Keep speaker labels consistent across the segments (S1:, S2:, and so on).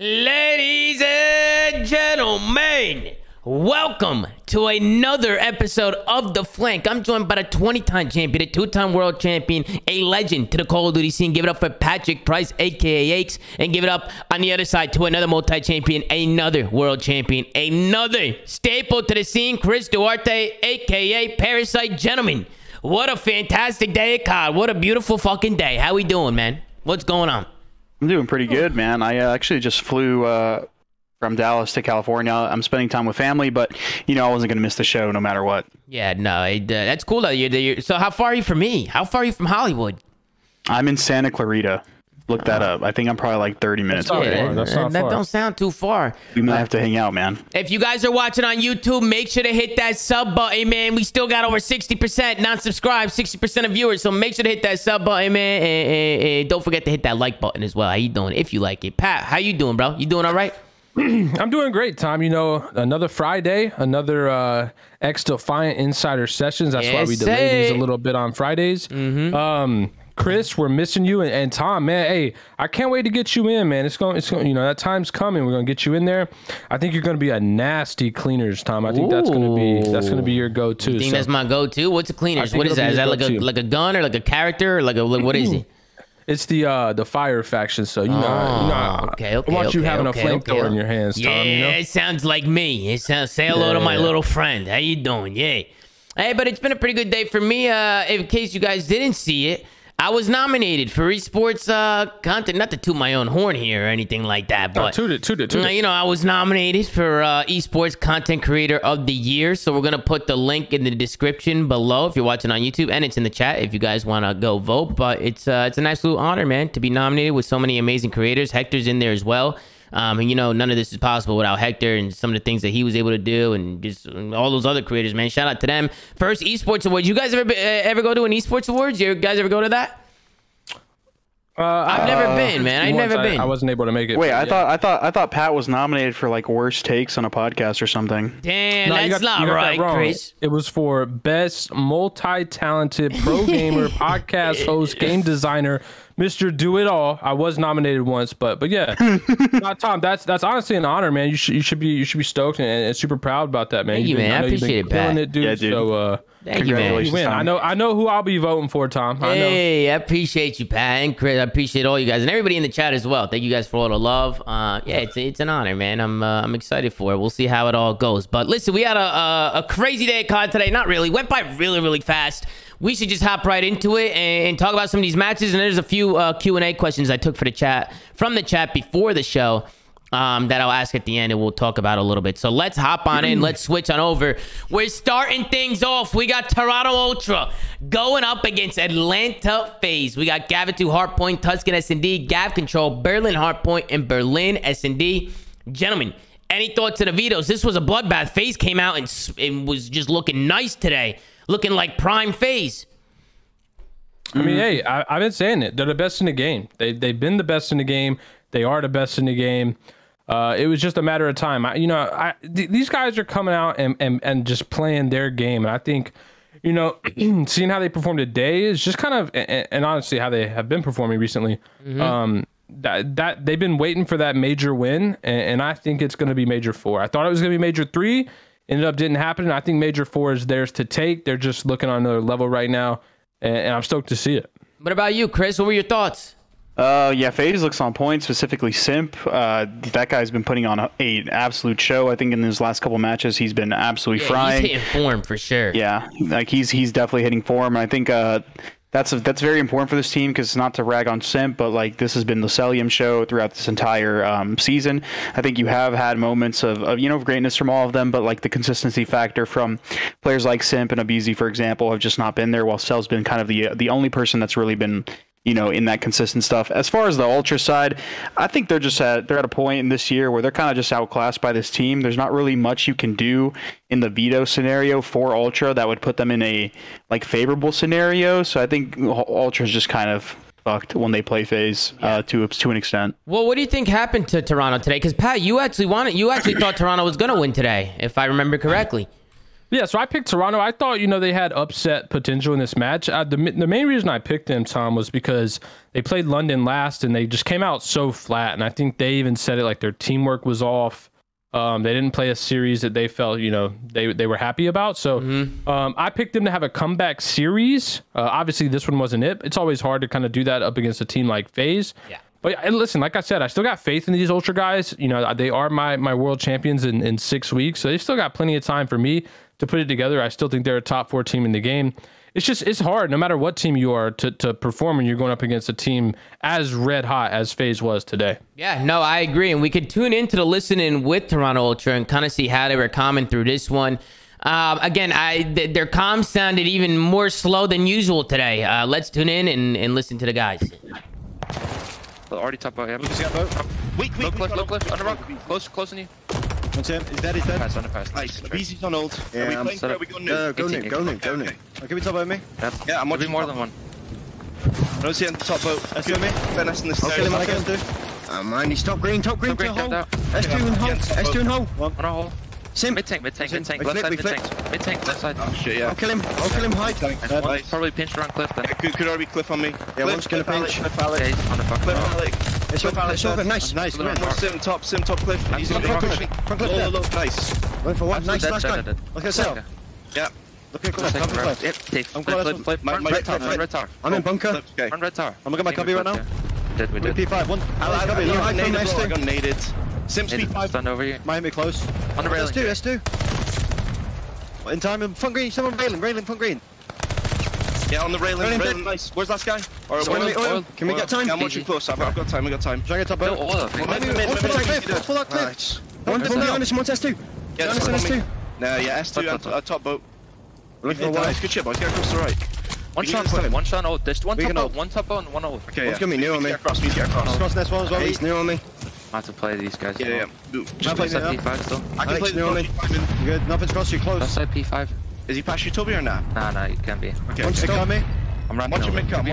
S1: Ladies and gentlemen, welcome to another episode of The Flank. I'm joined by the 20-time champion, a 2-time world champion, a legend to the Call of Duty scene. Give it up for Patrick Price, aka Aches, and give it up on the other side to another multi-champion, another world champion, another staple to the scene, Chris Duarte, aka Parasite. Gentlemen, what a fantastic day at COD. What a beautiful fucking day. How we doing, man? What's going on?
S2: I'm doing pretty good, man. I actually just flew from Dallas to California. I'm spending time with family, but, you know, I wasn't going to miss the show no matter what.
S1: Yeah, no, that's cool that you're. So how far are you from me? How far are you from Hollywood?
S2: I'm in Santa Clarita. Look that up. I think I'm probably like 30 minutes away.
S1: That don't sound too far.
S2: We might have to hang out, man.
S1: If you guys are watching on YouTube, make sure to hit that sub button, man. We still got over 60% non-subscribed, 60% of viewers. So make sure to hit that sub button, man. And don't forget to hit that like button as well. How you doing? If you like it. Pat, how you doing, bro? You doing all right?
S3: I'm doing great, Tom. You know, another Friday, another X-Defiant Insider Sessions. That's why we delayed these a little bit on Fridays. Chris, we're missing you, and Tom, man. Hey, I can't wait to get you in, man. It's going. You know, that time's coming. We're gonna get you in there. I think you're gonna be a nasty cleaners, Tom. I think that's gonna be your go-to.
S1: You think that's my go-to? What's a cleaners? What is that? Is that like a gun or like a character or like a what is it?
S3: It's the fire faction. So you know,
S1: okay.
S3: I want you having a flamethrower in your hands, Tom.
S1: Yeah,
S3: you know?
S1: It sounds like me. It sounds. Say hello to my little friend. How you doing? Yeah. Hey, but it's been a pretty good day for me. In case you guys didn't see it, I was nominated for esports content, not to toot my own horn here or anything like that, but
S3: toot it.
S1: You know, I was nominated for esports content creator of the year. So we're gonna put the link in the description below if you're watching on YouTube, and it's in the chat if you guys want to go vote. But it's an absolute honor, man, to be nominated with so many amazing creators. Hector's in there as well. And you know, none of this is possible without Hector and some of the things that he was able to do, and just all those other creators, man. Shout out to them. First esports awards. You guys ever go to an esports awards? You guys ever go to that? I've never been, man. I've never been.
S3: I wasn't able to make it.
S2: Wait, I thought Pat was nominated for like worst takes on a podcast or something.
S1: Damn, that's not right, Chris.
S3: It was for best multi-talented pro gamer, podcast host, game designer, Mr. Do It All. I was nominated once, but yeah, Tom. That's honestly an honor, man. You should be stoked and super proud about that, man.
S1: Thank you, man. I appreciate it, Pat.
S3: Dude.
S2: Yeah, dude.
S3: So,
S1: thank you, man.
S3: You win. I know who I'll be voting for, Tom.
S1: Hey, I appreciate you, Pat, and Chris. I appreciate all you guys and everybody in the chat as well. Thank you guys for all the love. Yeah, it's an honor, man. I'm excited for it. We'll see how it all goes. But listen, we had a crazy day at COD today. Not really. Went by really fast. We should just hop right into it and talk about some of these matches. And there's a few Q&A questions I took from the chat before the show that I'll ask at the end, and we'll talk about a little bit. So let's hop on in. Let's switch on over. We're starting things off. We got Toronto Ultra going up against Atlanta Faze. We got Gavitu, Hardpoint, Tuscan S&D, Gav Control, Berlin Hardpoint, and Berlin S&D. Gentlemen, any thoughts on the vetoes? This was a bloodbath. Faze came out and was just looking nice today. Looking like prime Faze.
S3: I mean, hey, I've been saying it. They're the best in the game. They've been the best in the game. They are the best in the game. It was just a matter of time. These guys are coming out and just playing their game. And I think, you know, seeing how they performed today is just kind of, and honestly, how they have been performing recently. That they've been waiting for that major win, and I think it's going to be Major 4. I thought it was going to be Major 3. Ended up didn't happen. I think Major 4 is theirs to take. They're just looking on another level right now, and I'm stoked to see it.
S1: What about you, Chris? What were your thoughts?
S2: Yeah, Faze looks on point, specifically Simp. That guy's been putting on an absolute show. I think in his last couple matches, he's been absolutely frying.
S1: He's hitting form for sure.
S2: Yeah, like he's definitely hitting form. I think that's very important for this team, because not to rag on Simp, but like this has been the Celium show throughout this entire season. I think you have had moments of greatness from all of them, but like the consistency factor from players like Simp and Abizi, for example, have just not been there, while Cel's been kind of the only person that's really been, you know, in that consistent stuff. As far as the Ultra side, I think they're at a point in this year where they're kind of just outclassed by this team. There's not really much you can do in the veto scenario for Ultra that would put them in a like favorable scenario. So I think Ultra's just kind of fucked when they play Faze to an extent.
S1: Well, what do you think happened to Toronto today? Because Pat, you actually thought Toronto was gonna win today, if I remember correctly.
S3: Yeah, so I picked Toronto. I thought, they had upset potential in this match. The main reason I picked them, Tom, was because they played London last and they just came out so flat. And I think they even said it like their teamwork was off. They didn't play a series that they felt, they were happy about. So I picked them to have a comeback series. Obviously, this one wasn't it. It's always hard to kind of do that up against a team like Faze. Yeah. But listen, like I said, I still got faith in these Ultra guys. They are my world champions in 6 weeks. So they still got plenty of time for me to put it together. I still think they're a top 4 team in the game. It's hard no matter what team you are to perform when you're going up against a team as red hot as Faze was today.
S1: Yeah, no, I agree. And we could tune into the listening with Toronto Ultra and kind of see how they were coming through this one. Again, their comms sounded even more slow than usual today. Let's tune in and listen to the guys.
S4: Already top boat, yeah.
S5: Weak,
S4: low cliff, under rock. Close on you.
S5: One Tim, he's dead.
S4: Underpass.
S5: Nice. Beezy's on ult.
S4: Yeah, I'm set up.
S5: Go new. Give me top boat me. Yeah, I'm watching
S4: more than one.
S5: I don't see him top boat. Let's do me. Finesse in the stairs.
S6: I'll kill him when I get him too. Mind, he's top green to hole. S2 in hole. S2 in hole.
S4: One on hole.
S6: Sim.
S4: Mid tank. Left side, mid tank, left side.
S5: Oh shit, yeah.
S6: I'll kill him high.
S4: One's probably pinched around cliff then.
S5: Could already be cliff on me.
S6: Yeah, one's gonna pinch.
S4: Yeah, he's on the fuck.
S6: It's over. Nice.
S5: Sim top cliff. He's on front cliff. Low, nice.
S6: Went for one. Nice guy. Look at that.
S5: Yeah.
S6: Look at cliff.
S4: Yep, safe.
S6: I'm going
S4: red tower.
S6: I'm in bunker.
S4: Run red tower.
S6: I'm gonna get my cubby right now.
S4: We did.
S6: P5. One.
S5: I got naded. Sim's P5.
S4: Stand over here.
S6: Miami close.
S4: On the railing.
S6: S2. In time, front green. Someone railing front green.
S5: Yeah, on the railing. Nice. Where's that guy?
S6: Oil. Can we get time?
S5: Yeah, I'm watching close. I've got time. Try and get top boat.
S4: Oil.
S6: Full that cliff. One behind us. One S2.
S5: Yeah, S2. Nah, yeah, S2 and top boat. Looking for nice. Good shit, boys. Get across the right.
S4: One shot ult. There's one top boat and one ult.
S5: Okay,
S6: One's gonna be new on me.
S5: Get across.
S6: Cross this one as well. He's new on me.
S4: I have to play these guys.
S5: Yeah.
S4: Just play that P5 still.
S5: I can play
S6: new on me. Good. Nothing's crossed you close.
S4: Left side P5.
S5: Is he past you, Toby, or not?
S4: Nah, you can't be.
S5: Okay.
S6: One stop me.
S4: I'm running.
S5: Watch him make come.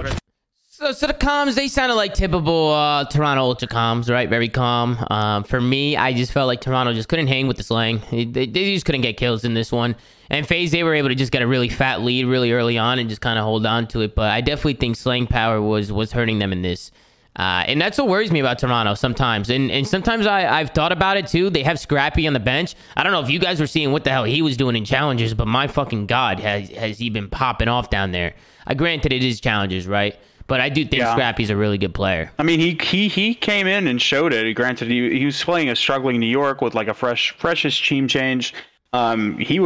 S1: So the comms, they sounded like typical Toronto Ultra comms, right? Very calm. For me, I just felt like Toronto just couldn't hang with the slang. They just couldn't get kills in this one. And Faze, they were able to just get a really fat lead really early on and just kind of hold on to it. But I definitely think slang power was hurting them in this. And that's what worries me about Toronto sometimes. And sometimes I've thought about it too. They have Scrappy on the bench. I don't know if you guys were seeing what the hell he was doing in challenges, but my fucking God, has he been popping off down there. Granted, it is challenges, right? But I do think Scrappy's a really good player.
S2: I mean, he came in and showed it. Granted, he was playing a struggling New York with like a freshest team change. He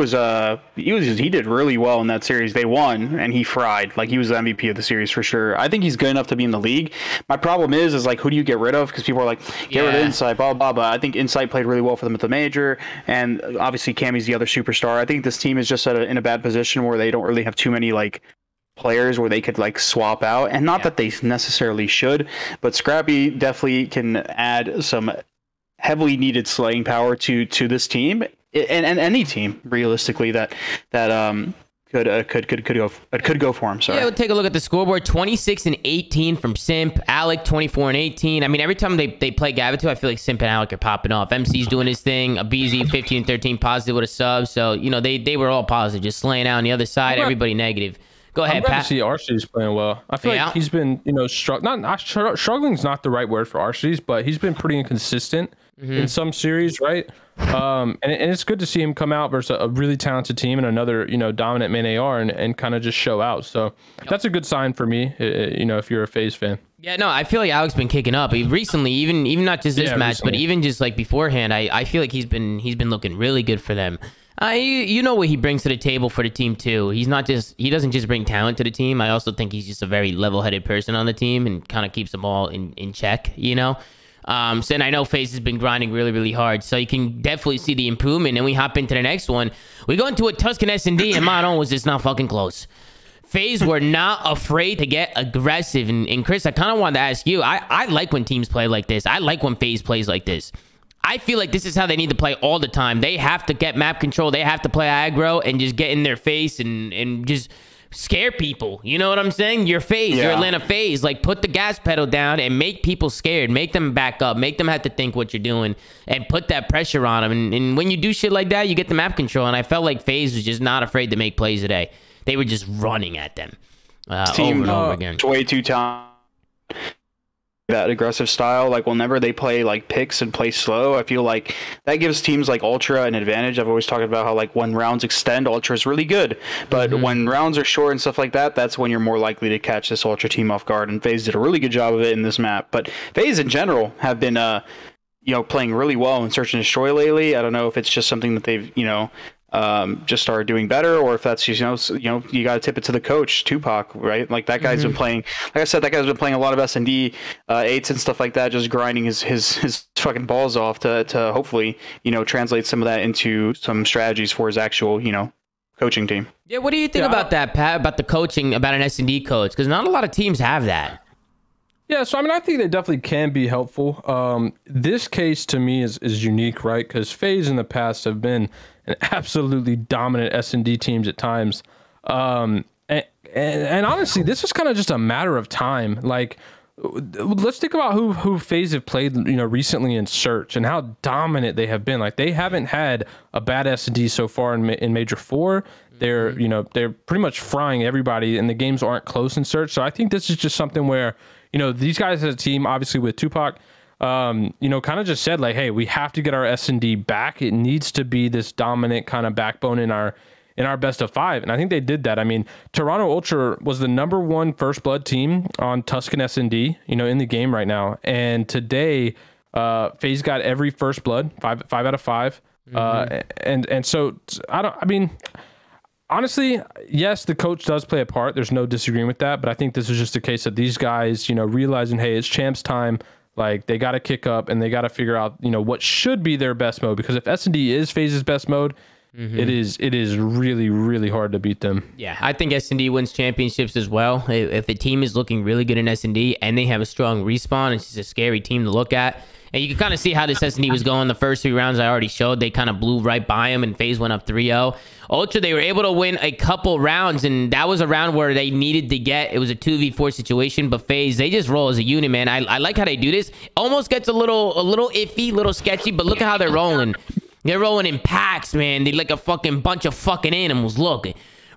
S2: did really well in that series. They won and he fried. Like, he was the MVP of the series for sure. I think he's good enough to be in the league. My problem is like, who do you get rid of? Because people are like, get rid of Insight, blah, blah, blah. I think Insight played really well for them at the major, and obviously Cammy's the other superstar. I think this team is just in a bad position where they don't really have too many like players where they could like swap out, and not that they necessarily should, but Scrappy definitely can add some heavily needed slaying power to this team, and any team realistically that could go for him. Sorry.
S1: Yeah, we'll take a look at the scoreboard. 26 and 18 from Simp. Alec 24 and 18. I mean, every time they play Gavitu, I feel like Simp and Alec are popping off. MC's doing his thing. Abizi 15 and 13 positive with a sub. So they were all positive, just slaying out on the other side. Everybody negative. Go ahead, Pat.
S3: I see Arceus playing well. I feel like he's been, struggling's not the right word for Arceus, but he's been pretty inconsistent in some series, right? And it's good to see him come out versus a really talented team and another, dominant main AR and kind of just show out. So that's a good sign for me, if you're a FaZe fan.
S1: Yeah, no, I feel like Alec's been kicking up. Recently, even not just this match, but even just like beforehand, I feel like he's been looking really good for them. You know what he brings to the table for the team too. He doesn't just bring talent to the team. I also think he's just a very level-headed person on the team and kind of keeps them all in check, So, and I know FaZe has been grinding really, really hard, so you can definitely see the improvement. And we hop into the next one. We go into a Tuscan S&D, and Mono was just not fucking close. FaZe were not afraid to get aggressive. And Chris, I kind of wanted to ask you, I like when teams play like this. I like when FaZe plays like this. I feel like this is how they need to play all the time. They have to get map control. They have to play aggro and just get in their face and just scare people. You know what I'm saying? Your Faze, your Atlanta Faze. Like, put the gas pedal down and make people scared. Make them back up. Make them have to think what you're doing and put that pressure on them. And when you do shit like that, you get the map control. And I felt like Faze was just not afraid to make plays today. They were just running at them over and over again.
S2: It's way too talented. That aggressive style, like whenever they play like picks and play slow, I feel like that gives teams like Ultra an advantage. I've always talked about how like when rounds extend, Ultra is really good, but when rounds are short and stuff like that, that's when you're more likely to catch this Ultra team off guard. And Faze did a really good job of it in this map. But Faze in general have been playing really well in Search and Destroy lately. I don't know if it's just something that they've just started doing better, or if that's just you got to tip it to the coach, Tupac, right? Like that guy's been playing, like I said, that guy's been playing a lot of S&D 8s and stuff like that, just grinding his fucking balls off to hopefully translate some of that into some strategies for his actual coaching team.
S1: Yeah, what do you think about that, Pat? About the coaching, about an S&D coach? Because not a lot of teams have that.
S3: Yeah, so I mean, I think they definitely can be helpful. This case to me is unique, right? Because Faze in the past have been an absolutely dominant S&D teams at times, and honestly, this is kind of just a matter of time. Like, let's think about who Faze have played, recently in Search and how dominant they have been. Like, they haven't had a bad S&D so far in Major 4. They're they're pretty much frying everybody, and the games aren't close in Search. So I think this is just something where these guys as a team, obviously with Tupac, kind of just said like, hey, we have to get our S&D back. It needs to be this dominant kind of backbone in our best of 5. And I think they did that. I mean, Toronto Ultra was the number 1 First Blood team on Tuscan S&D, in the game right now. And today, Faze got every First Blood, 5 out of 5. And so honestly, yes, the coach does play a part. There's no disagreeing with that. But I think this is just a case of these guys, realizing, hey, it's champs time. Like, they got to kick up and they got to figure out, what should be their best mode. Because if S&D is Faze's best mode, it is really, really hard to beat them.
S1: Yeah, I think S&D wins championships as well. If a team is looking really good in S&D and they have a strong respawn, it's just a scary team to look at. And you can kind of see how this S&D was going the first 3 rounds I already showed. They kind of blew right by him, and Faze went up 3-0. Ultra, they were able to win a couple rounds, and that was a round where they needed to get. It was a 2v4 situation, but Faze, they just roll as a unit, man. I like how they do this. Almost gets a little iffy, little sketchy, but look at how they're rolling. They're rolling in packs, man. They like a fucking bunch of fucking animals. Look.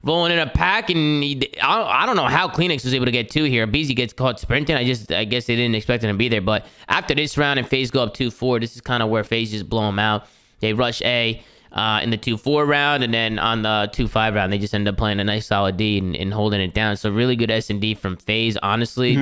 S1: Rolling in a pack, and I don't know how Kleenex was able to get 2 here. BZ gets caught sprinting. I guess they didn't expect him to be there. But after this round and Faze go up 2-4, this is kind of where Faze just blow him out. They rush A in the 2-4 round, and then on the 2-5 round, they just end up playing a nice solid D and holding it down. So really good S&D from Faze. Honestly,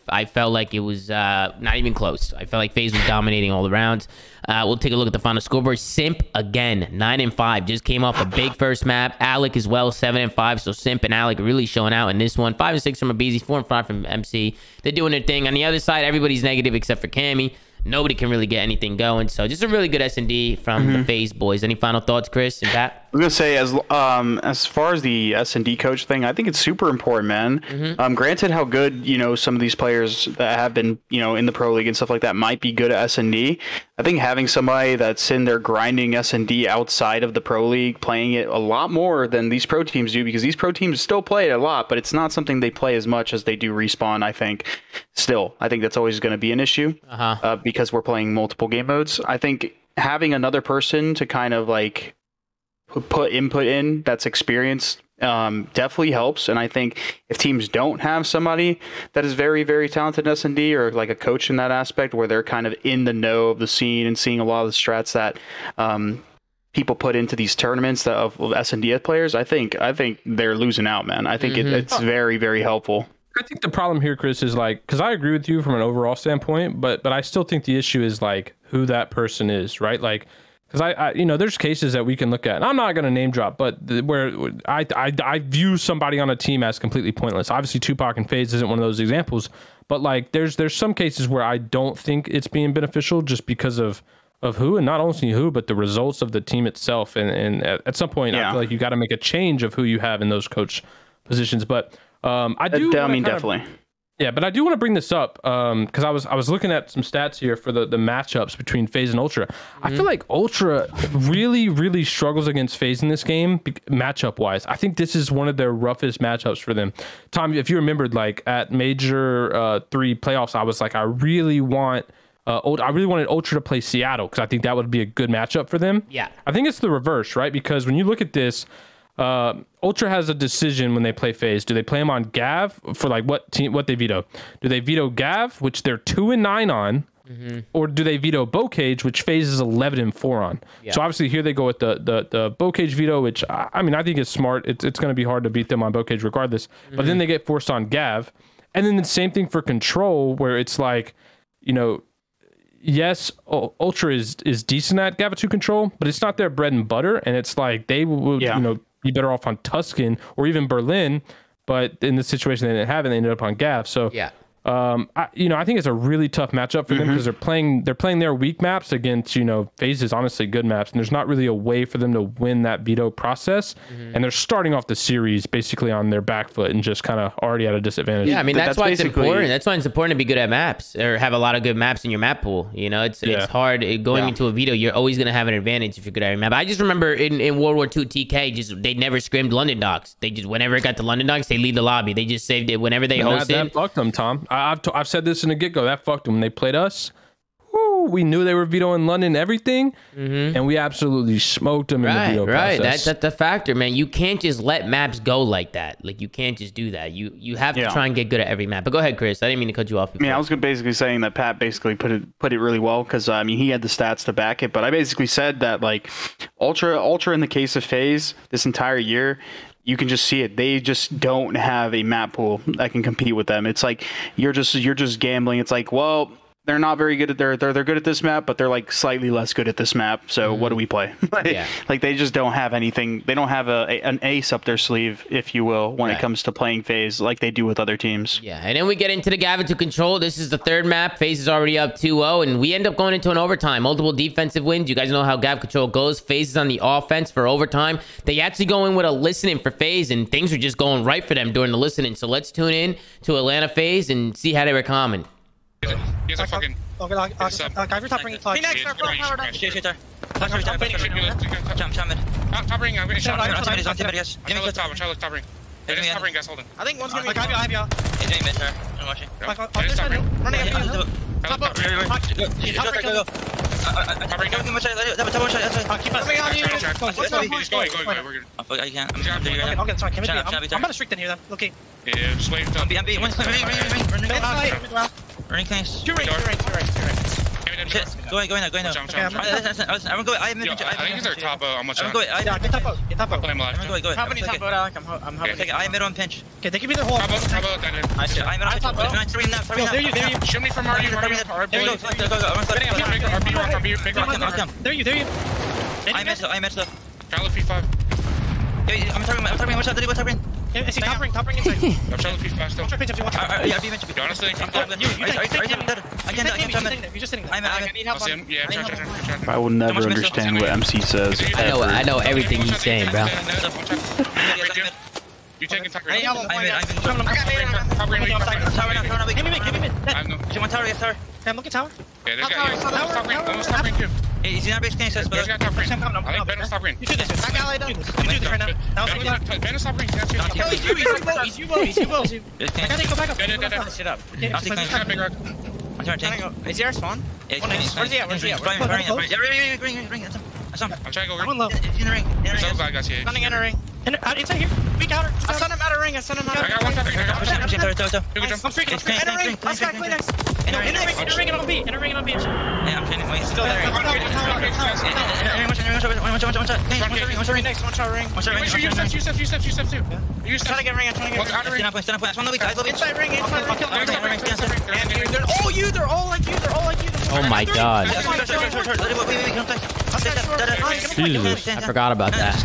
S1: I felt like it was not even close. I felt like Faze was dominating all the rounds. We'll take a look at the final scoreboard. Simp again, 9-5. Just came off a big first map. Alec as well, 7-5. So Simp and Alec really showing out in this one. 5-6 from a BZ, 4-5 from MC. They're doing their thing. On the other side, everybody's negative except for Cammy. Nobody can really get anything going. So just a really good S&D from the Faze boys. Any final thoughts, Chris and Pat?
S2: I was gonna say, as far as the S&D coach thing, I think it's super important, man. Granted, how good some of these players that have been in the pro league and stuff like that might be good at S&D. I think having somebody that's in there grinding S&D outside of the pro league, playing it a lot more than these pro teams do, because these pro teams still play it a lot, but it's not something they play as much as they do respawn. I think that's always going to be an issue because we're playing multiple game modes. I think having another person to kind of like put input in that's experienced definitely helps. And I think if teams don't have somebody that is very, very talented in S&D, or like a coach in that aspect where they're kind of in the know of the scene and seeing a lot of the strats that people put into these tournaments of S&D players, I think they're losing out, man. I think it's very, very helpful.
S3: I think the problem here, Chris, is like, because I agree with you from an overall standpoint, but I still think the issue is like who that person is, right? Like, because I there's cases that we can look at, and I'm not going to name drop, but where I view somebody on a team as completely pointless. Obviously, Tupac and Faze isn't one of those examples, but like there's some cases where I don't think it's being beneficial just because of who, and not only who, but the results of the team itself. And at some point, I feel like you got to make a change of who you have in those coach positions. But I mean, definitely. Yeah, but I do want to bring this up because I was looking at some stats here for the matchups between FaZe and Ultra. I feel like Ultra really struggles against FaZe in this game matchup wise. I think this is one of their roughest matchups for them. Tom, if you remembered, like at Major 3 playoffs, I was like, I really wanted Ultra to play Seattle because I think that would be a good matchup for them.
S1: Yeah,
S3: I think it's the reverse, right? Because when you look at this. Ultra has a decision when they play FaZe. Do they play him on Gav for like what they veto? Do they veto Gav, which they're 2-9 on, or do they veto Bocage, which FaZe is 11-4 on? Yeah. So obviously here they go with the Bocage veto, which I mean I think is smart. It's going to be hard to beat them on Bocage regardless. But then they get forced on Gav, and then the same thing for Control, where it's like, you know, yes, Ultra is decent at Gav2 Control, but it's not their bread and butter, and it's like they would you know. Be better off on Tuscan or even Berlin, but in this situation they didn't have it. They ended up on Gav. So
S1: yeah,
S3: I think it's a really tough matchup for them because they're playing their weak maps against, you know, FaZe's honestly good maps, and there's not really a way for them to win that veto process. And they're starting off the series basically on their back foot and just kind of already at a disadvantage.
S1: Yeah, I mean that's why it's important. That's why it's important to be good at maps or have a lot of good maps in your map pool. You know, it's hard going into a veto. You're always gonna have an advantage if you're good at your map. I just remember in World War II TK, they never scrimmed London Docks. They just whenever it got to London Docks, they leave the lobby. They just saved it whenever they hosted.
S3: That fucked them, Tom. I've said this in the get-go. That fucked them. When they played us, we knew they were vetoing London everything, and we absolutely smoked them in the veto process.
S1: That's the factor, man. You can't just let maps go like that. Like, you can't just do that. You have to try and get good at every map. But go ahead, Chris. I didn't mean to cut you off before.
S2: I mean, I was basically saying that Pat basically put it really well because, I mean, he had the stats to back it. But I basically said that, like, Ultra in the case of FaZe this entire year, you can just see it. They just don't have a map pool that can compete with them. It's like you're just gambling. It's like, well, they're not very good at they're good at this map, but they're like slightly less good at this map. So what do we play? Like they just don't have anything. They don't have an ace up their sleeve, if you will, when it comes to playing FaZe like they do with other teams.
S1: Yeah, and then we get into the Gav2 Control. This is the third map. FaZe is already up 2-0, and we end up going into an overtime. Multiple defensive wins. You guys know how Gav Control goes. FaZe is on the offense for overtime. They actually go in with a listening for FaZe, and things are just going right for them during the listening. So let's tune in to Atlanta FaZe and see how they were common.
S4: He's a fucking.
S7: Guy for top ring. Top ring.
S4: Top ring. I'm getting shot. I'm trying to look top ring. Top ring, guys, holding.
S7: I think one's gonna be. I have you.
S8: He's doing mid, sir. I'm watching.
S7: Running at you. Top ring.
S8: Go.
S4: Top ring.
S7: Keep us on you.
S4: He's going. We're good.
S8: I can't.
S7: I'll get sorry. I'm about to strict in here then. Okay.
S4: Yeah, just wait.
S8: I'm B. Ring. Ring case.
S7: Two rings.
S8: Shit. Go in now. I'm going. I
S4: think he's our top. I'm watching.
S8: I'm going.
S7: Get top out.
S4: I'm left.
S8: Go.
S7: How many top out? I'm having.
S8: Okay, I mid on pinch.
S7: Okay, they give me their whole.
S4: Top out.
S8: I mid on top.
S7: There you.
S4: Shoot me from RB.
S8: There you go.
S7: There you.
S8: I missed the.
S4: Charlotte P5.
S8: I'm talking. What's up?
S7: I see top ring inside.
S4: I'm Charlotte P5 still.
S7: Watch our pitch if you watch.
S8: Yeah, be mentioned.
S4: Honestly,
S7: You just sitting there. I need help.
S4: Yeah,
S2: I will never understand what MC says.
S1: I know everything he's saying, bro.
S4: You taking top
S7: I got
S4: ring.
S7: Give me mid.
S8: You want tower? Yes, tower.
S7: I'm looking tower.
S4: Yeah, this guy. Almost top ring too.
S8: He's not base game,
S4: There's got top ring. I think Ben is top ring.
S7: You do this. I got laid down. You do this right now.
S4: Ben is top ring.
S7: He's you will. I gotta go back up.
S4: Sit up.
S8: I'm trying to
S7: go. Is he our spawn?
S8: Where's he at? Ring.
S4: I'm trying to go
S7: ring.
S8: He's in the ring.
S4: There's other guys here.
S7: Running in a ring. Inside here. We got her. I sent him out of ring.
S4: I got one top ring.
S7: I'm freaking. In a ring. Let's back next. In a ring and on B.
S8: Yeah, I'm training. Wait.
S7: Still there.
S8: One
S7: shot ring.
S4: You step too.
S7: You step to get ring.
S8: Stand up.
S7: Inside ring. They're all like you.
S1: Oh my god.
S3: Jesus.
S1: I forgot about that.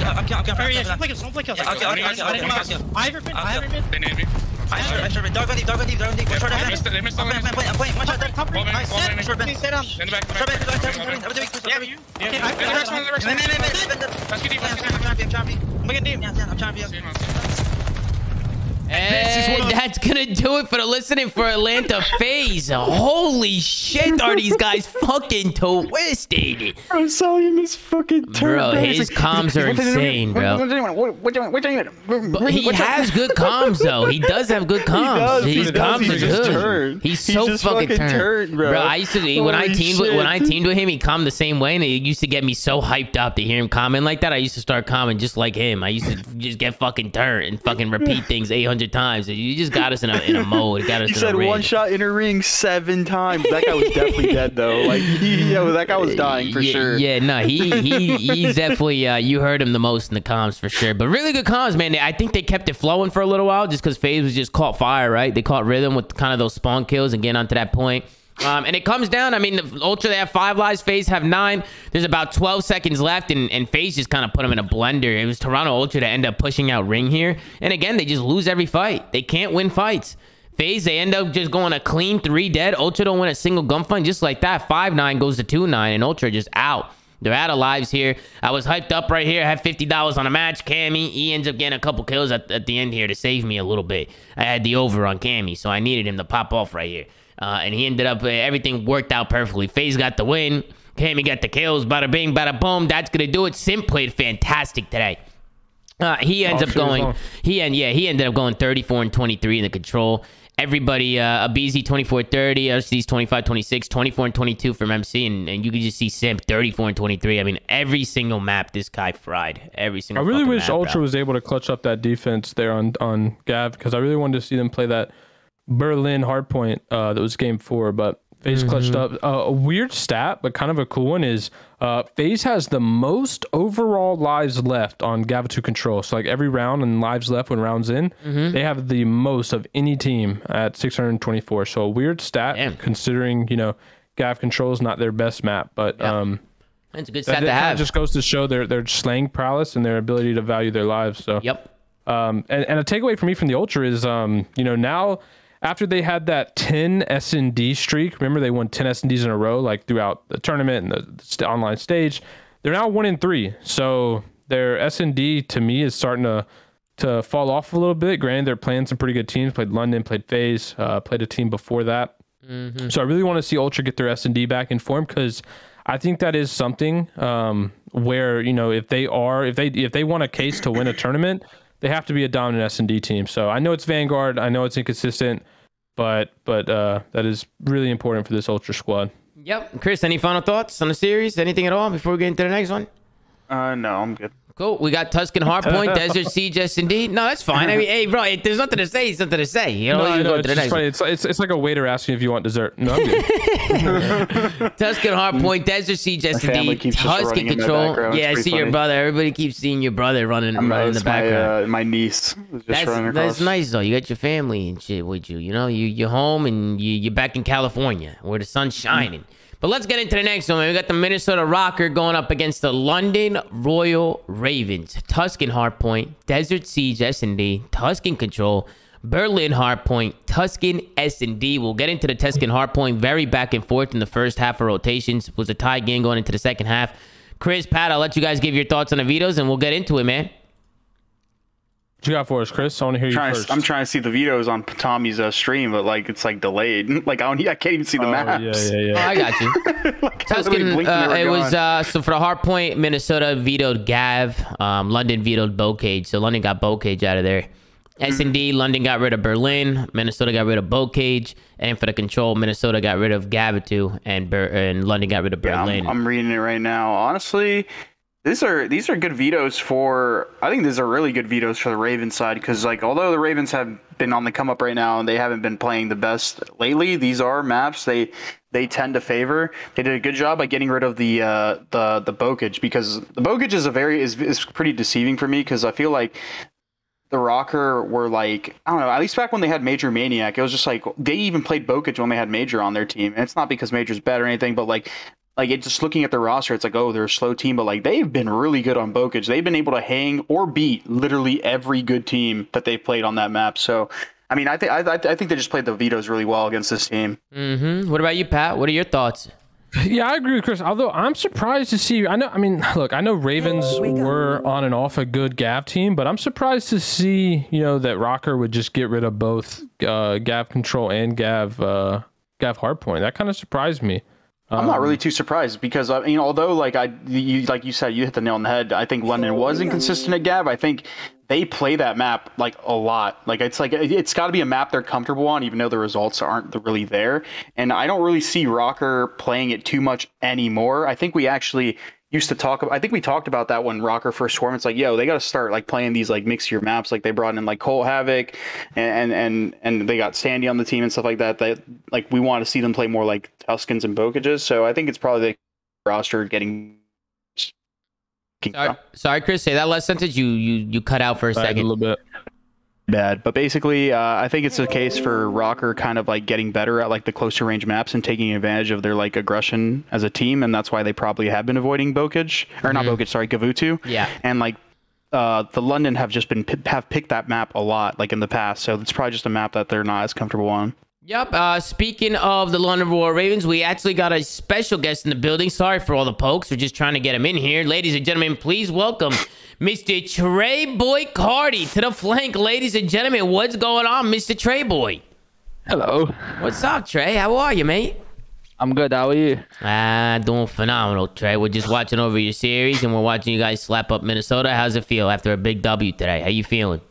S7: Don't play kills. I have been.
S4: They named me.
S8: Dog on deep.
S4: They missed
S8: I'm playing. One shot.
S7: Stay down.
S4: In the back.
S7: I'm making deep.
S8: I'm trying to be.
S1: And that's gonna do it for the listening for Atlanta Faze. Holy shit, are these guys fucking twisted?
S2: Bro, Salim is fucking
S1: Bro,
S2: terrible.
S1: his comms are insane, bro. But he has good comms, though. He does have good comms. His comms are good. He's so fucking turned, bro. I used to when I teamed with him, he calmed the same way, and it used to get me so hyped up to hear him comment like that. I used to start commenting just like him. I used to just get fucking turned and fucking repeat things 800 times. You just got us in a mode. Got us
S2: You
S1: in
S2: said
S1: a
S2: one shot inner ring 7 times. That guy was definitely dead though. Like, that guy was dying for sure.
S1: Yeah, no, he's definitely. You heard him the most in the comms for sure. But really good comms, man. I think they kept it flowing for a little while just because Faze was just caught fire, right? They caught rhythm with kind of those spawn kills and getting onto that point. And it comes down. I mean, the Ultra, they have 5 lives. Faze have 9. There's about 12 seconds left, and Faze just kind of put them in a blender. It was Toronto Ultra to end up pushing out Ring here. And again, they just lose every fight. They can't win fights. Faze, they end up just going a clean 3 dead. Ultra don't win a single gunfight. Just like that, 5-9 goes to 2-9, and Ultra just out. They're out of lives here. I was hyped up right here. I had $50 on a match. Cammy, he ends up getting a couple kills at the end here to save me a little bit. I had the over on Cammy, so I needed him to pop off right here. And he ended up, everything worked out perfectly. Faze got the win. Cammy got the kills. Bada bing, bada boom. That's going to do it. Simp played fantastic today. He ends up going, he ended up going 34-23 in the control. Everybody, Abizi 24-30, LCD's 25-26, 24-22 from MC, and you can just see Simp 34-23. I mean, every single map this guy fried. Every single.
S3: I really wish
S1: map,
S3: Ultra was able to clutch up that defense there on Gav, because I really wanted to see them play that Berlin hardpoint that was game 4, but Faze clutched up. A weird stat, but kind of a cool one is Faze has the most overall lives left on Gav2 control. So like every round and lives left when rounds in, they have the most of any team at 624. So a weird stat considering, you know, Gav control is not their best map, but
S1: it's a good stat to have.
S3: It just goes to show their slaying prowess and their ability to value their lives. So and a takeaway for me from the Ultra is you know, now after they had that 10 S&D streak, remember they won 10 S&Ds in a row, like throughout the tournament and the online stage. They're now 1-3. So their S&D to me is starting to fall off a little bit. Granted, they're playing some pretty good teams. Played London, played Faze, played a team before that. So I really want to see Ultra get their S&D back in form, because I think that is something where, you know, if they want a case to win a tournament, they have to be a dominant S&D team. So I know it's Vanguard. I know it's inconsistent, but that is really important for this Ultra squad. Yep.
S1: Chris, any final thoughts on the series? Anything at all before we get into the next one?
S2: No, I'm good.
S1: Cool. We got Tuscan Hardpoint, Desert Siege, S&D. No, that's fine. I mean, hey, bro, if there's nothing to say, it's nothing to say. You know,
S3: no, it's just funny. It's like a waiter asking if you want dessert. No, I'm good.
S1: Tuscan Hardpoint, Desert Siege, S&D, Tuscan Control. Yeah, I see your brother. Everybody keeps seeing your brother running in the background.
S2: My niece was just running across.
S1: That's nice, though. You got your family and shit with you. You know, you're home and you're back in California where the sun's shining. But let's get into the next one, man. We got the Minnesota Rokkr going up against the London Royal Ravens. Tuscan Hardpoint, Desert Siege S&D, Tuscan Control, Berlin Hardpoint, Tuscan S&D. We'll get into the Tuscan Hardpoint. Very back and forth in the first half of rotations. It was a tie game going into the second half. Chris, Pat, I'll let you guys give your thoughts on the vetoes, and we'll get into it, man.
S3: What you got for us, Chris? I want to hear you first.
S2: I'm trying to see the videos on Tommy's stream, but like it's like delayed. Like I can't even see the maps.
S3: Yeah.
S1: Oh, I got you.
S2: Like,
S1: Tuscan, it was so for the Hardpoint, Minnesota vetoed Gav, London vetoed Bocage, so London got Bocage out of there. S&D, London got rid of Berlin, Minnesota got rid of Bocage, and for the Control, Minnesota got rid of Gavitu, and London got rid of Berlin.
S2: I'm reading it right now. Honestly, these are good vetoes for. I think these are really good vetoes for the Ravens side, because like although the Ravens have been on the come up right now and they haven't been playing the best lately, these are maps they tend to favor. They did a good job by getting rid of the Bocage, because the Bocage is pretty deceiving for me, because I feel like the Rokkr were like, I don't know, at least back when they had Major Maniac, it was just like they even played Bocage when they had Major on their team. And it's not because Major's bad or anything, but like it just looking at the roster, it's like, oh, they're a slow team, but like they've been really good on Bocage. They've been able to hang or beat literally every good team that they've played on that map. So I mean, I think they just played the vetoes really well against this team.
S1: What about you, Pat? What are your thoughts?
S3: Yeah, I agree with Chris. Although I'm surprised to see. I mean, look, I know Ravens were on and off a good Gav team, but I'm surprised to see, you know, that Rokkr would just get rid of both Gav control and Gav hardpoint. That kind of surprised me.
S2: I'm not really too surprised because although like you said, you hit the nail on the head. I think London was inconsistent at Gav. I think they play that map like a lot. Like it's got to be a map they're comfortable on, even though the results aren't really there. And I don't really see Rokkr playing it too much anymore. I think we actually used to talk. I think we talked about that when Rokkr first swarmed. It's like, yo, they got to start like playing these like mixier maps. Like they brought in like Cold Havoc, and they got Sandy on the team and stuff like that. That like we want to see them play more like Tuskens and Bokages. So I think it's probably the roster getting.
S1: Sorry, Chris. Say that last sentence. You cut out for a second.
S3: A little bit.
S2: Bad, but basically I think it's a case for Rokkr kind of like getting better at like the closer range maps and taking advantage of their like aggression as a team, and that's why they probably have been avoiding Bokage or not Bokage, sorry, Gavutu.
S1: Yeah, and
S2: like the London have just been have picked that map a lot like in the past, so it's probably just a map that they're not as comfortable on.
S1: Yep. Speaking of the London Roar Ravens, we actually got a special guest in the building. Sorry for all the pokes. We're just trying to get him in here. Ladies and gentlemen, please welcome Mr. Trey Boy Cardi to the flank. Ladies and gentlemen, what's going on, Mr. Trey Boy?
S9: Hello.
S1: What's up, Trey? How are you, mate?
S9: I'm good. How are you?
S1: Doing phenomenal, Trey. We're just watching over your series, and we're watching you guys slap up Minnesota. How's it feel after a big W today? How you feeling?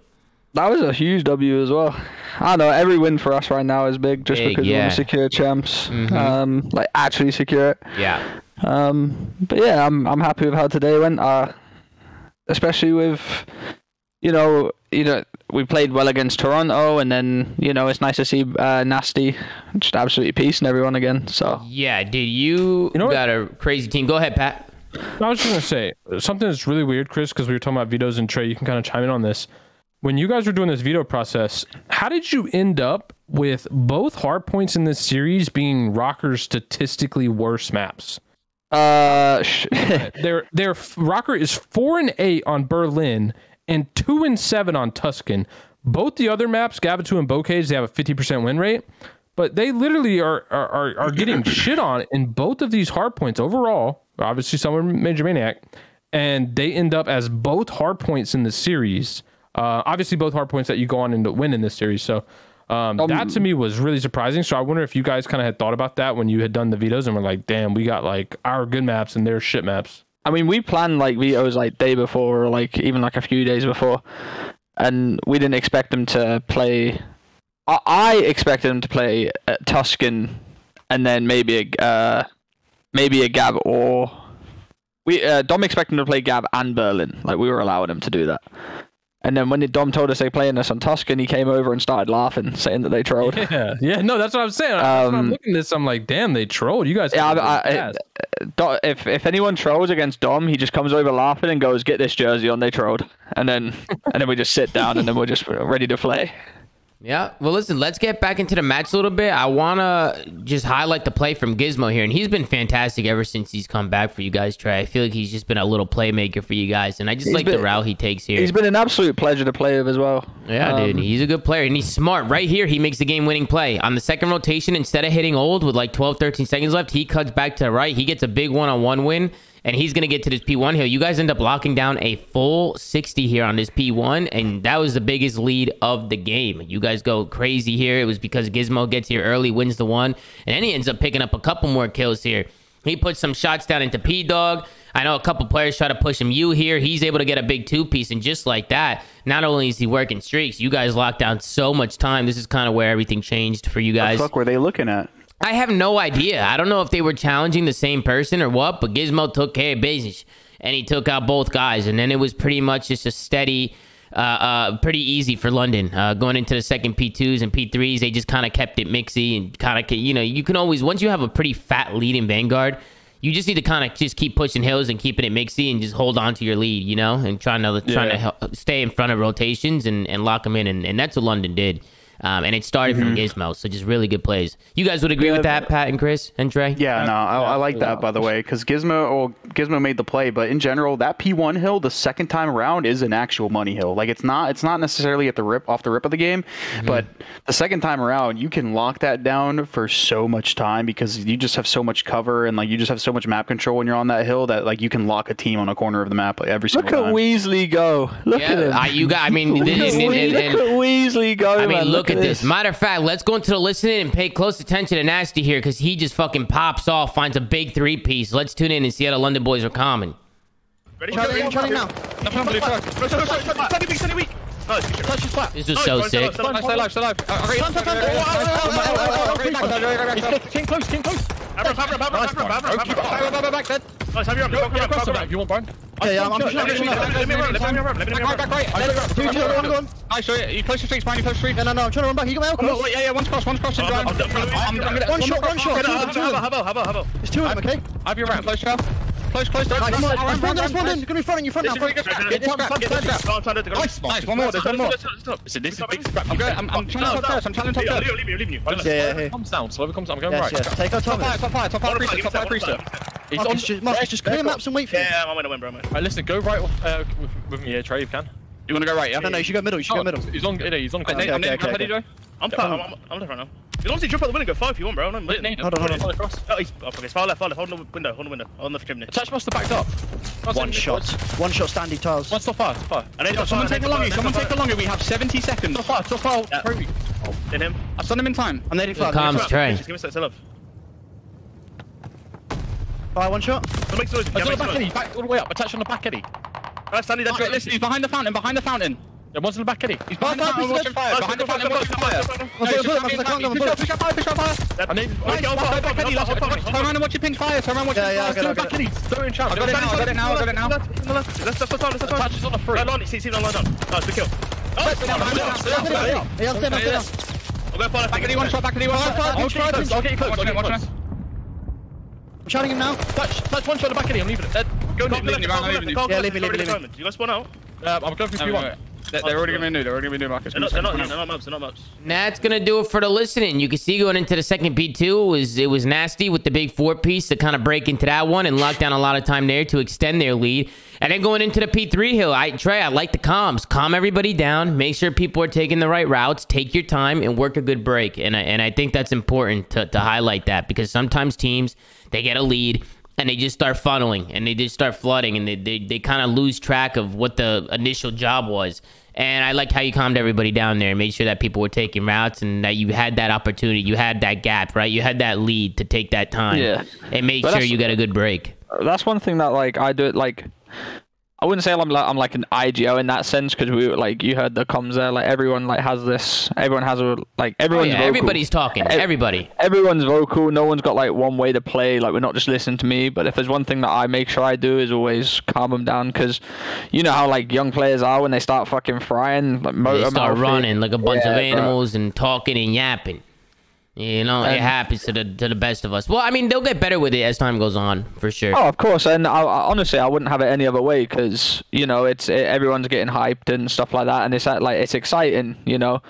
S9: That was a huge W as well. I don't know, every win for us right now is big just because we want to secure champs. Like actually secure it.
S1: Yeah.
S9: But yeah, I'm happy with how today went. Especially with you know, we played well against Toronto, and then it's nice to see Nasty just absolutely piecing everyone again. So
S1: yeah, dude, you got a crazy team. Go ahead, Pat.
S3: I was just gonna say something that's really weird, Chris, because we were talking about vetoes and Trey. You can kind of chime in on this. When you guys were doing this veto process, how did you end up with both hardpoints in this series being Rokkr's statistically worse maps? Rokkr is 4-8 on Berlin and 2-7 on Tusken. Both the other maps, Gavitu and Bokage, they have a 50% win rate, but they literally are getting shit on in both of these hardpoints overall. Obviously, some are Major Maniac, and they end up as both hardpoints in the series. Obviously, both hard points that you go on and win in this series. So that to me was really surprising. So I wonder if you guys kind of had thought about that when you had done the vetoes and were like, damn, we got like our good maps and their shit maps.
S9: I mean, we planned like vetoes like day before or like even like a few days before, and we didn't expect them to play. I expected them to play at Tusken and then maybe a Gab, or Dom expected them to play Gab and Berlin. Like we were allowing them to do that. And then when Dom told us they playing us on Tusken, he came over and started laughing, saying that they trolled.
S3: Yeah, no, that's what I'm saying. When I'm looking at this, I'm like, damn, they trolled. You guys.
S9: Yeah, if anyone trolls against Dom, he just comes over laughing and goes, "Get this jersey on." They trolled, and then we just sit down and then we're just ready to play.
S1: Yeah, well, listen, let's get back into the match a little bit. I want to just highlight the play from Gizmo here, and he's been fantastic ever since he's come back for you guys, Trey. I feel like he's just been a little playmaker for you guys, and I just like the route he takes here.
S9: He's been an absolute pleasure to play with as well.
S1: Yeah, dude, he's a good player, and he's smart. Right here, he makes the game-winning play. On the second rotation, instead of hitting old with like 12, 13 seconds left, he cuts back to the right. He gets a big one-on-one win, and he's going to get to this P1 hill. You guys end up locking down a full 60 here on this P1, and that was the biggest lead of the game. You guys go crazy here. It was because Gizmo gets here early, wins the one, and then he ends up picking up a couple more kills here. He puts some shots down into P-Dog. I know a couple players try to push him U here. He's able to get a big two-piece, and just like that, not only is he working streaks, you guys locked down so much time. This is kind of where everything changed for you guys.
S2: What the fuck were they looking at?
S1: I have no idea. I don't know if they were challenging the same person or what, but Gizmo took care of business, and he took out both guys, and then it was pretty much just a steady, pretty easy for London. Going into the second P2s and P3s, they just kind of kept it mixy and kind of, you can always, once you have a pretty fat lead in Vanguard, you just need to kind of just keep pushing hills and keeping it mixy and just hold on to your lead, and trying to stay in front of rotations and lock them in, and that's what London did. And it started from Gizmo, so just really good plays. You guys would agree with that, Pat and Chris and Trey?
S2: Yeah, no, I like that, by the way, because Gizmo made the play, but in general, that P1 hill, the second time around, is an actual money hill. Like, it's not necessarily at the off the rip of the game, but the second time around, you can lock that down for so much time because you just have so much cover and like you just have so much map control when you're on that hill that like you can lock a team on a corner of the map like, every single time.
S9: Look at Weasley go. Look at him.
S1: Look at
S9: Weasley go.
S1: I mean, look at this. Matter of fact, let's go into the listening and pay close attention to Nasty here because he just fucking pops off, finds a big 3-piece. Let's tune in and see how the London boys are common.
S6: Ready? Charlie now.
S1: This is so sick.
S3: Stay alive. King close. Nice, have your if you want, Brian.
S6: Yeah, I'm pushing.
S3: Nice, you close to streets, Brian, you close to streets.
S6: No, I'm trying to run back. You got my elbow.
S3: Yeah, one's cross.
S6: One shot. There's two of them, okay?
S3: Have your round, close, Trail. Close.
S6: Nice, I'm gonna be fronting you front now.
S3: Get this scrap. Nice, one more, there's one more. Listen, this is big scrap. I'm trying to top first,
S5: Leave you.
S6: Yeah.
S3: Comes down, so I'm going right.
S6: Yes. Take our time.
S3: Top five, preacher.
S6: Marcus, just clear maps and wait for you.
S5: Yeah, I'm gonna win, bro.
S3: Right, listen, go right with me here, Trey, if you can. You wanna go right, yeah?
S6: No, you should go middle. He's on.
S3: He's on.
S6: Okay.
S3: Joe.
S5: I'm left right now. You don't see jump out the window and go 5 if you want, bro.
S6: Hold on.
S5: Oh, he's far left. Hold on the window. On the chimney.
S3: Touch must have backed up.
S6: One shot standy tiles.
S3: One stop fire. Someone take a longer. We have 70 seconds. Stop fire.
S5: Did him.
S3: I've done him in time.
S6: I'm nearly fire.
S1: Comms, Trey.
S5: Give me a love.
S6: Fire, one shot.
S5: Don't make noise.
S3: Back Eddie. Back all the way up. Attach on the back Eddie.
S5: Standy, that's great.
S3: Listen, he's behind the fountain. Yeah, one's in the back Eddie. He's behind the fountain watching fire. Behind the fountain watching fire. Push up fire. Turn around and watch your pink fire. Turn around and watch your fire. Two back Eddie. Throw in chance. I got it now.
S5: Let's
S3: Touch is on the free.
S5: See, line down. Nice, good kill.
S6: Yeah, I'll stay.
S5: I'll go fire.
S3: Back Eddie, one shot. I'll get you close. Watch this.
S6: I'm shouting him now.
S3: Touch one shot the back Eddie. I'm leaving it. Go leave me.
S6: Yeah, leave me.
S5: You guys spawn out?
S3: I'm going for P1. They're already going to do, Marcus.
S5: They're not mobs.
S1: That's gonna do it for the listening. You can see going into the second P2 it was Nasty with the big 4-piece to kind of break into that one and lock down a lot of time there to extend their lead. And then going into the P3 hill, Trey, I like the comms. Calm everybody down. Make sure people are taking the right routes. Take your time and work a good break. And I think that's important to highlight that because sometimes teams, they get a lead and they just start funneling and they just start flooding and they kind of lose track of what the initial job was. And I like how you calmed everybody down there and made sure that people were taking routes and that you had that opportunity. You had that gap, right? You had that lead to take that time.
S9: Yeah.
S1: And make sure you got a good break.
S9: That's one thing that like I do it like. I wouldn't say I'm like an IGO in that sense because we like you heard the comms there, like everyone like has this, everyone has a like everyone's vocal.
S1: Everybody's talking.
S9: Everyone's vocal. No one's got like one way to play. Like we're not just listening to me. But if there's one thing that I make sure I do is always calm them down because you know how like young players are when they start fucking frying. Like
S1: they start running like a bunch of animals and talking and yapping. You know, it happens to the best of us. Well, I mean, they'll get better with it as time goes on, for sure.
S9: Oh, of course. And honestly, I wouldn't have it any other way because, you know, everyone's getting hyped and stuff like that. And it's exciting, you know,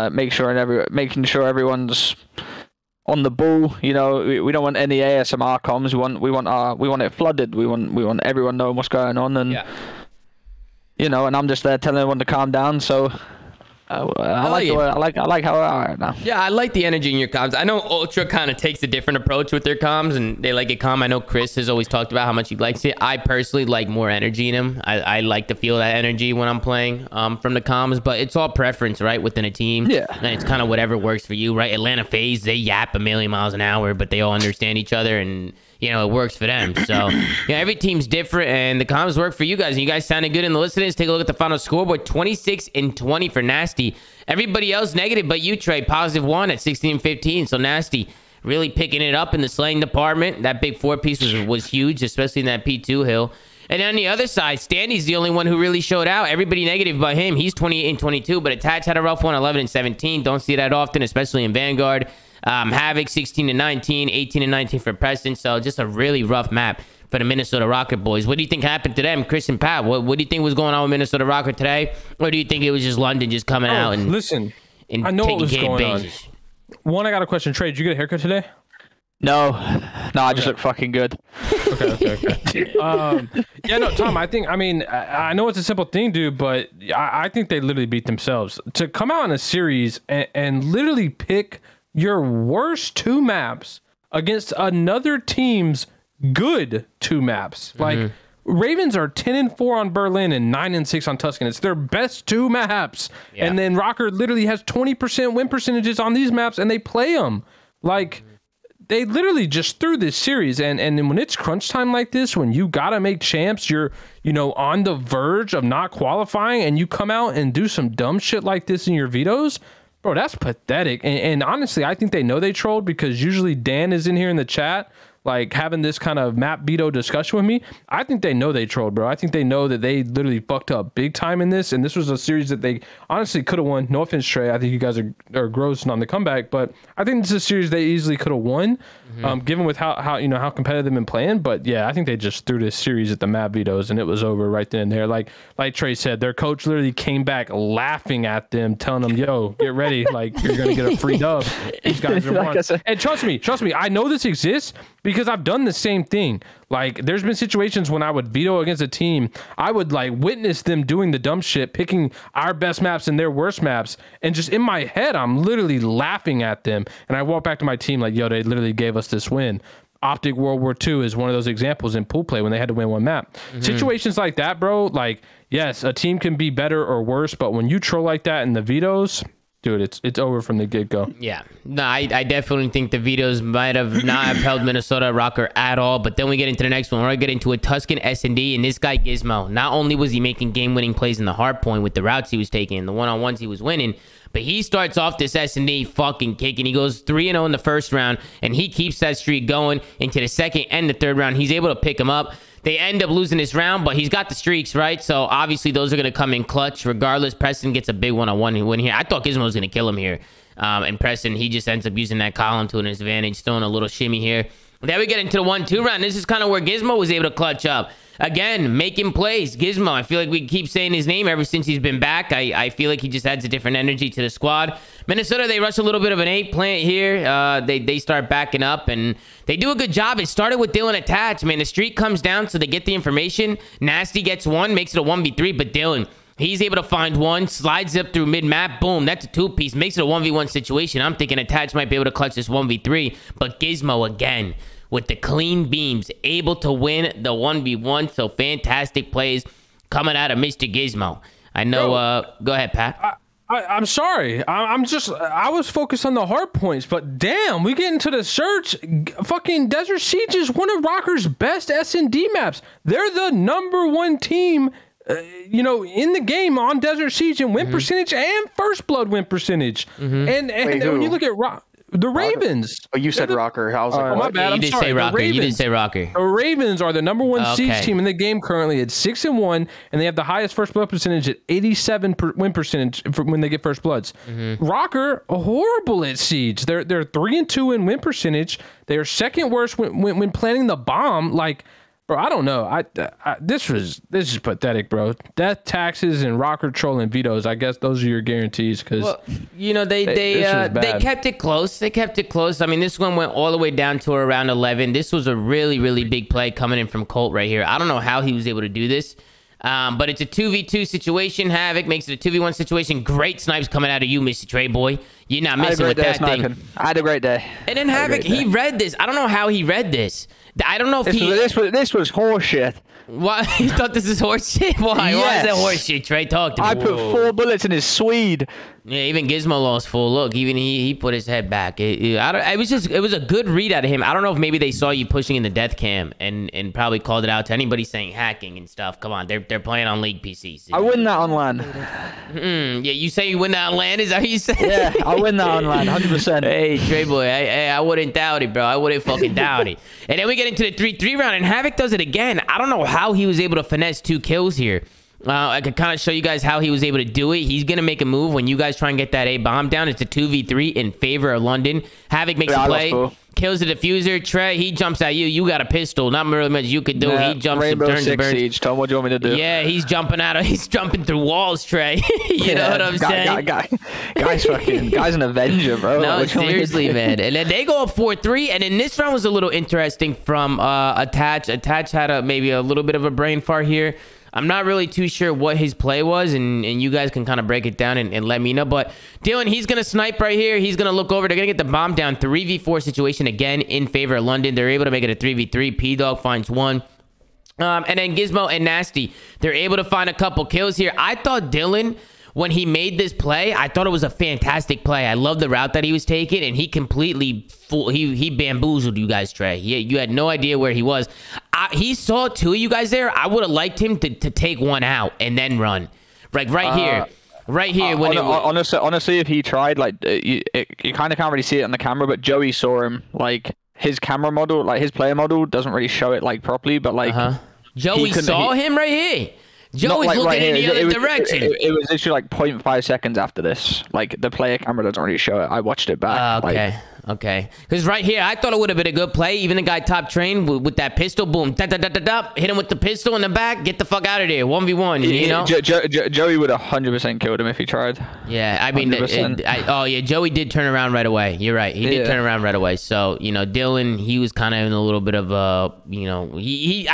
S9: making sure everyone's on the ball. You know, we don't want any ASMR comms. We want it flooded. We want everyone knowing what's going on. And, you know, and I'm just there telling everyone to calm down. So... I like how we are right now.
S1: Yeah, I like the energy in your comms. I know Ultra kind of takes a different approach with their comms, and they like it calm. I know Chris has always talked about how much he likes it. I personally like more energy in him. I like to feel that energy when I'm playing from the comms, but it's all preference, right, within a team.
S9: Yeah.
S1: And it's kind of whatever works for you, right? Atlanta Faze, they yap a million miles an hour, but they all understand each other, and you know, it works for them. So, yeah, every team's different, and the comms work for you guys. And you guys sounded good in the listeners. Take a look at the final scoreboard: 26-20 for Nasty. Everybody else negative, but you, Trey, +1 at 16-15. So Nasty really picking it up in the slaying department. That big 4-piece was huge, especially in that P2 hill. And on the other side, Standy's the only one who really showed out. Everybody negative by him. He's 28-22, but Attach had a rough one, 11-17. Don't see that often, especially in Vanguard. Havoc 16-19, 18-19 for Preston. So just a really rough map for the Minnesota Rokkr boys. What do you think happened to them, Chris and Pat? What do you think was going on with Minnesota Rokkr today? Or do you think it was just London just coming out and
S3: listen,
S1: and
S3: I know what
S1: taking
S3: was
S1: care of
S3: going on.
S1: bases.
S3: One, I got a question. Trey, did you get a haircut today?
S9: No, I just look fucking good.
S3: Okay. Yeah, no, Tom, I know it's a simple thing, dude, but I think they literally beat themselves. To come out in a series and literally pick your worst 2 maps against another team's good 2 maps. Like, Ravens are 10-4 on Berlin and 9-6 on Tuscan. It's their best 2 maps. Yeah. And then Rokkr literally has 20% win percentages on these maps, and they play them. Like, they literally just threw this series. And then when it's crunch time like this, when you got to make champs, you're, on the verge of not qualifying, and you come out and do some dumb shit like this in your vetoes, bro, that's pathetic. And honestly, I think they know they trolled, because usually Dan is in here in the chat, like, having this kind of map veto discussion with me. I think they know they trolled, bro. I think they know that they literally fucked up big time in this, and this was a series that they honestly could have won. No offense, Trey. I think you guys are grossing on the comeback, but I think this is a series they easily could have won, given with how competitive they've been playing. But yeah, I think they just threw this series at the map vetoes, and it was over right then and there. Like Trey said, their coach literally came back laughing at them, telling them, "Yo, get ready! Like, you're gonna get a free dub. These guys are won." And trust me, I know this exists, because I've done the same thing. Like, there's been situations when I would veto against a team, I would like witness them doing the dumb shit, picking our best maps and their worst maps, and just in my head, I'm literally laughing at them. And I walk back to my team like, yo, they literally gave us this win. Optic World War II is one of those examples in pool play when they had to win 1 map. Situations like that, bro, like, yes, a team can be better or worse, but when you troll like that in the vetoes, dude, it's over from the get-go. Yeah.
S1: No, I definitely think the vetoes might have not have held Minnesota Rokkr at all. But then we get into the next one. We're going to get into a Tuscan S&D, and this guy, Gizmo, not only was he making game-winning plays in the hard point with the routes he was taking, the one-on-ones he was winning, but he starts off this S&D fucking kicking. He goes 3-0 in the first round, and he keeps that streak going into the second and the third round. He's able to pick him up. They end up losing this round, but he's got the streaks, right? So obviously those are going to come in clutch. Regardless, Preston gets a big one-on-one win here. I thought Gizmo was going to kill him here. And Preston, he just ends up using that column to his advantage, throwing a little shimmy here. Then we get into the 1-2 round. This is kind of where Gizmo was able to clutch up. Again, making plays. Gizmo, I feel like we keep saying his name ever since he's been back. I feel like he just adds a different energy to the squad. Minnesota, they rush a little bit of an 8 plant here. They start backing up, and they do a good job. It started with Dylan attached, man. The streak comes down, so they get the information. Nasty gets 1, makes it a 1v3, but Dylan, he's able to find 1, slides up through mid-map. Boom, that's a 2-piece. Makes it a 1v1 situation. I'm thinking attached might be able to clutch this 1v3, but Gizmo again, with the clean beams, able to win the 1v1. So fantastic plays coming out of Mr. Gizmo. I know. Go ahead, Pat.
S3: I'm sorry. I was focused on the hard points, but damn, we get into the search. Fucking Desert Siege is one of Rokkr's best S&D maps. They're the #1 team, in the game on Desert Siege in win percentage and first blood win percentage. And when you look at the Ravens.
S2: Oh, you said Rokkr. I was like,
S3: my bad.
S1: You did say Rokkr. You did say Rokkr.
S3: The Ravens are the #1 siege team in the game currently at 6-1, and they have the highest first blood percentage at 87 win percentage when they get first bloods. Rokkr horrible at siege. They're 3-2 in win percentage. They are second worst when planting the bomb. Like, bro, I don't know. This is pathetic, bro. Death, taxes, and Rokkr trolling vetoes. I guess those are your guarantees, because
S1: they kept it close. They kept it close. I mean, this one went all the way down to around 11. This was a really, really big play coming in from Colt right here. I don't know how he was able to do this, but it's a 2v2 situation. Havoc makes it a 2v1 situation. Great snipes coming out of you, Mr. Trey Boy. You're not missing with that thing.
S9: I had a great day.
S1: And then Havoc, he read this. I don't know how he read this. I don't know if
S9: this was horseshit.
S1: Why? You thought this is horseshit? Why?
S9: Yes.
S1: Why is that horseshit, Trey? Talk to me.
S9: I put 4 bullets in his Swede.
S1: Yeah, even Gizmo lost full look. Even he put his head back. It was a good read out of him. I don't know if maybe they saw you pushing in the death cam and probably called it out to anybody saying hacking and stuff. Come on, they're playing on League PCs.
S9: I win that on LAN.
S1: Yeah, you say you win that on LAN? Is that what you said?
S9: Yeah, I win that on LAN, 100%.
S1: Hey, Trey Boy, I wouldn't doubt it, bro. I wouldn't fucking doubt it. And then we get into the 3-3 round, and Havoc does it again. I don't know how he was able to finesse 2 kills here. I could kind of show you guys how he was able to do it. He's going to make a move when you guys try and get that A bomb down. It's a 2v3 in favor of London. Havoc makes a play. kills the diffuser. Trey, he jumps at you. You got a pistol. Not really much you could do.
S9: Yeah,
S1: He jumps and
S9: Rainbow
S1: turns the
S9: Six
S1: birds.
S9: Siege, Tom, what do you want me to do?
S1: Yeah, he's jumping out of. He's jumping through walls, Trey. You know what I'm saying?
S9: Guy's fucking. Guy's an Avenger, bro.
S1: No, seriously, man. And then they go up 4-3, and then this round was a little interesting from Attach. Attach had maybe a little bit of a brain fart here. I'm not really too sure what his play was, and you guys can kind of break it down and let me know. But Dylan, he's going to snipe right here. He's going to look over. They're going to get the bomb down. 3v4 situation again in favor of London. They're able to make it a 3v3. P-Dog finds one. And then Gizmo and Nasty, they're able to find a couple kills here. I thought Dylan, when he made this play, I thought it was a fantastic play. I love the route that he was taking, and he completely he bamboozled you guys, Trey. You had no idea where he was. He saw two of you guys there. I would have liked him to take one out and then run. Like right here.
S9: Honestly, if he tried, like you kind of can't really see it on the camera, but Joey saw him. Like his camera model, like his player model, doesn't really show it like properly. But like
S1: Joey saw him right here. Joey's looking
S9: right
S1: in the other direction.
S9: It was literally like 0.5 seconds after this. Like the player camera doesn't really show it. I watched it back.
S1: Okay. Because right here, I thought it would have been a good play. Even the guy top train with that pistol, boom, hit him with the pistol in the back. Get the fuck out of there. 1v1. You know.
S9: Joey would 100% killed him if he tried.
S1: Yeah, I mean, Joey did turn around right away. You're right. He did turn around right away. So Dylan, he was kind of in a little bit of we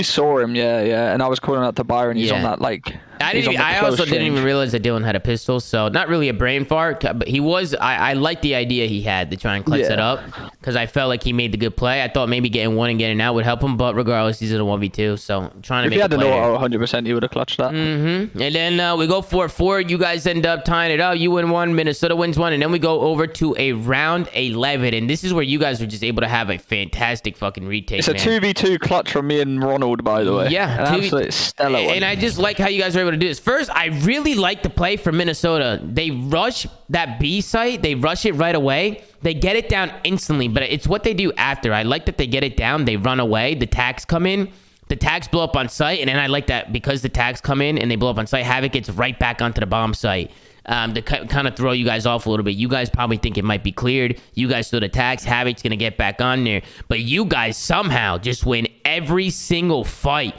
S9: saw him. Yeah, and I was calling out to Byron. He's on that like.
S1: I also didn't even realize that Dylan had a pistol, so not really a brain fart, but he was. I liked the idea he had to try and clutch it up, because I felt like he made the good play. I thought maybe getting one and getting out would help him, but regardless, he's in a 1v2, so trying to make.
S9: If he had an auto, 100%, he would have clutched that.
S1: And then we go 4-4. You guys end up tying it up. You win one, Minnesota wins one, and then we go over to a round 11, and this is where you guys were just able to have a fantastic fucking retake.
S9: It's a 2v2 clutch from me and Ronald, by the way.
S1: Yeah,
S9: an absolute stellar one.
S1: And I just like how you guys were able to do this. First, I really like the play from Minnesota. They rush that B site. They rush it right away. They get it down instantly, but it's what they do after. I like that they get it down. They run away. The tags come in. The tags blow up on site, and then I like that because the tags come in and they blow up on site, Havoc gets right back onto the bomb site. To kind of throw you guys off a little bit. You guys probably think it might be cleared. You guys throw the tags. Havoc's going to get back on there. But you guys somehow just win every single fight.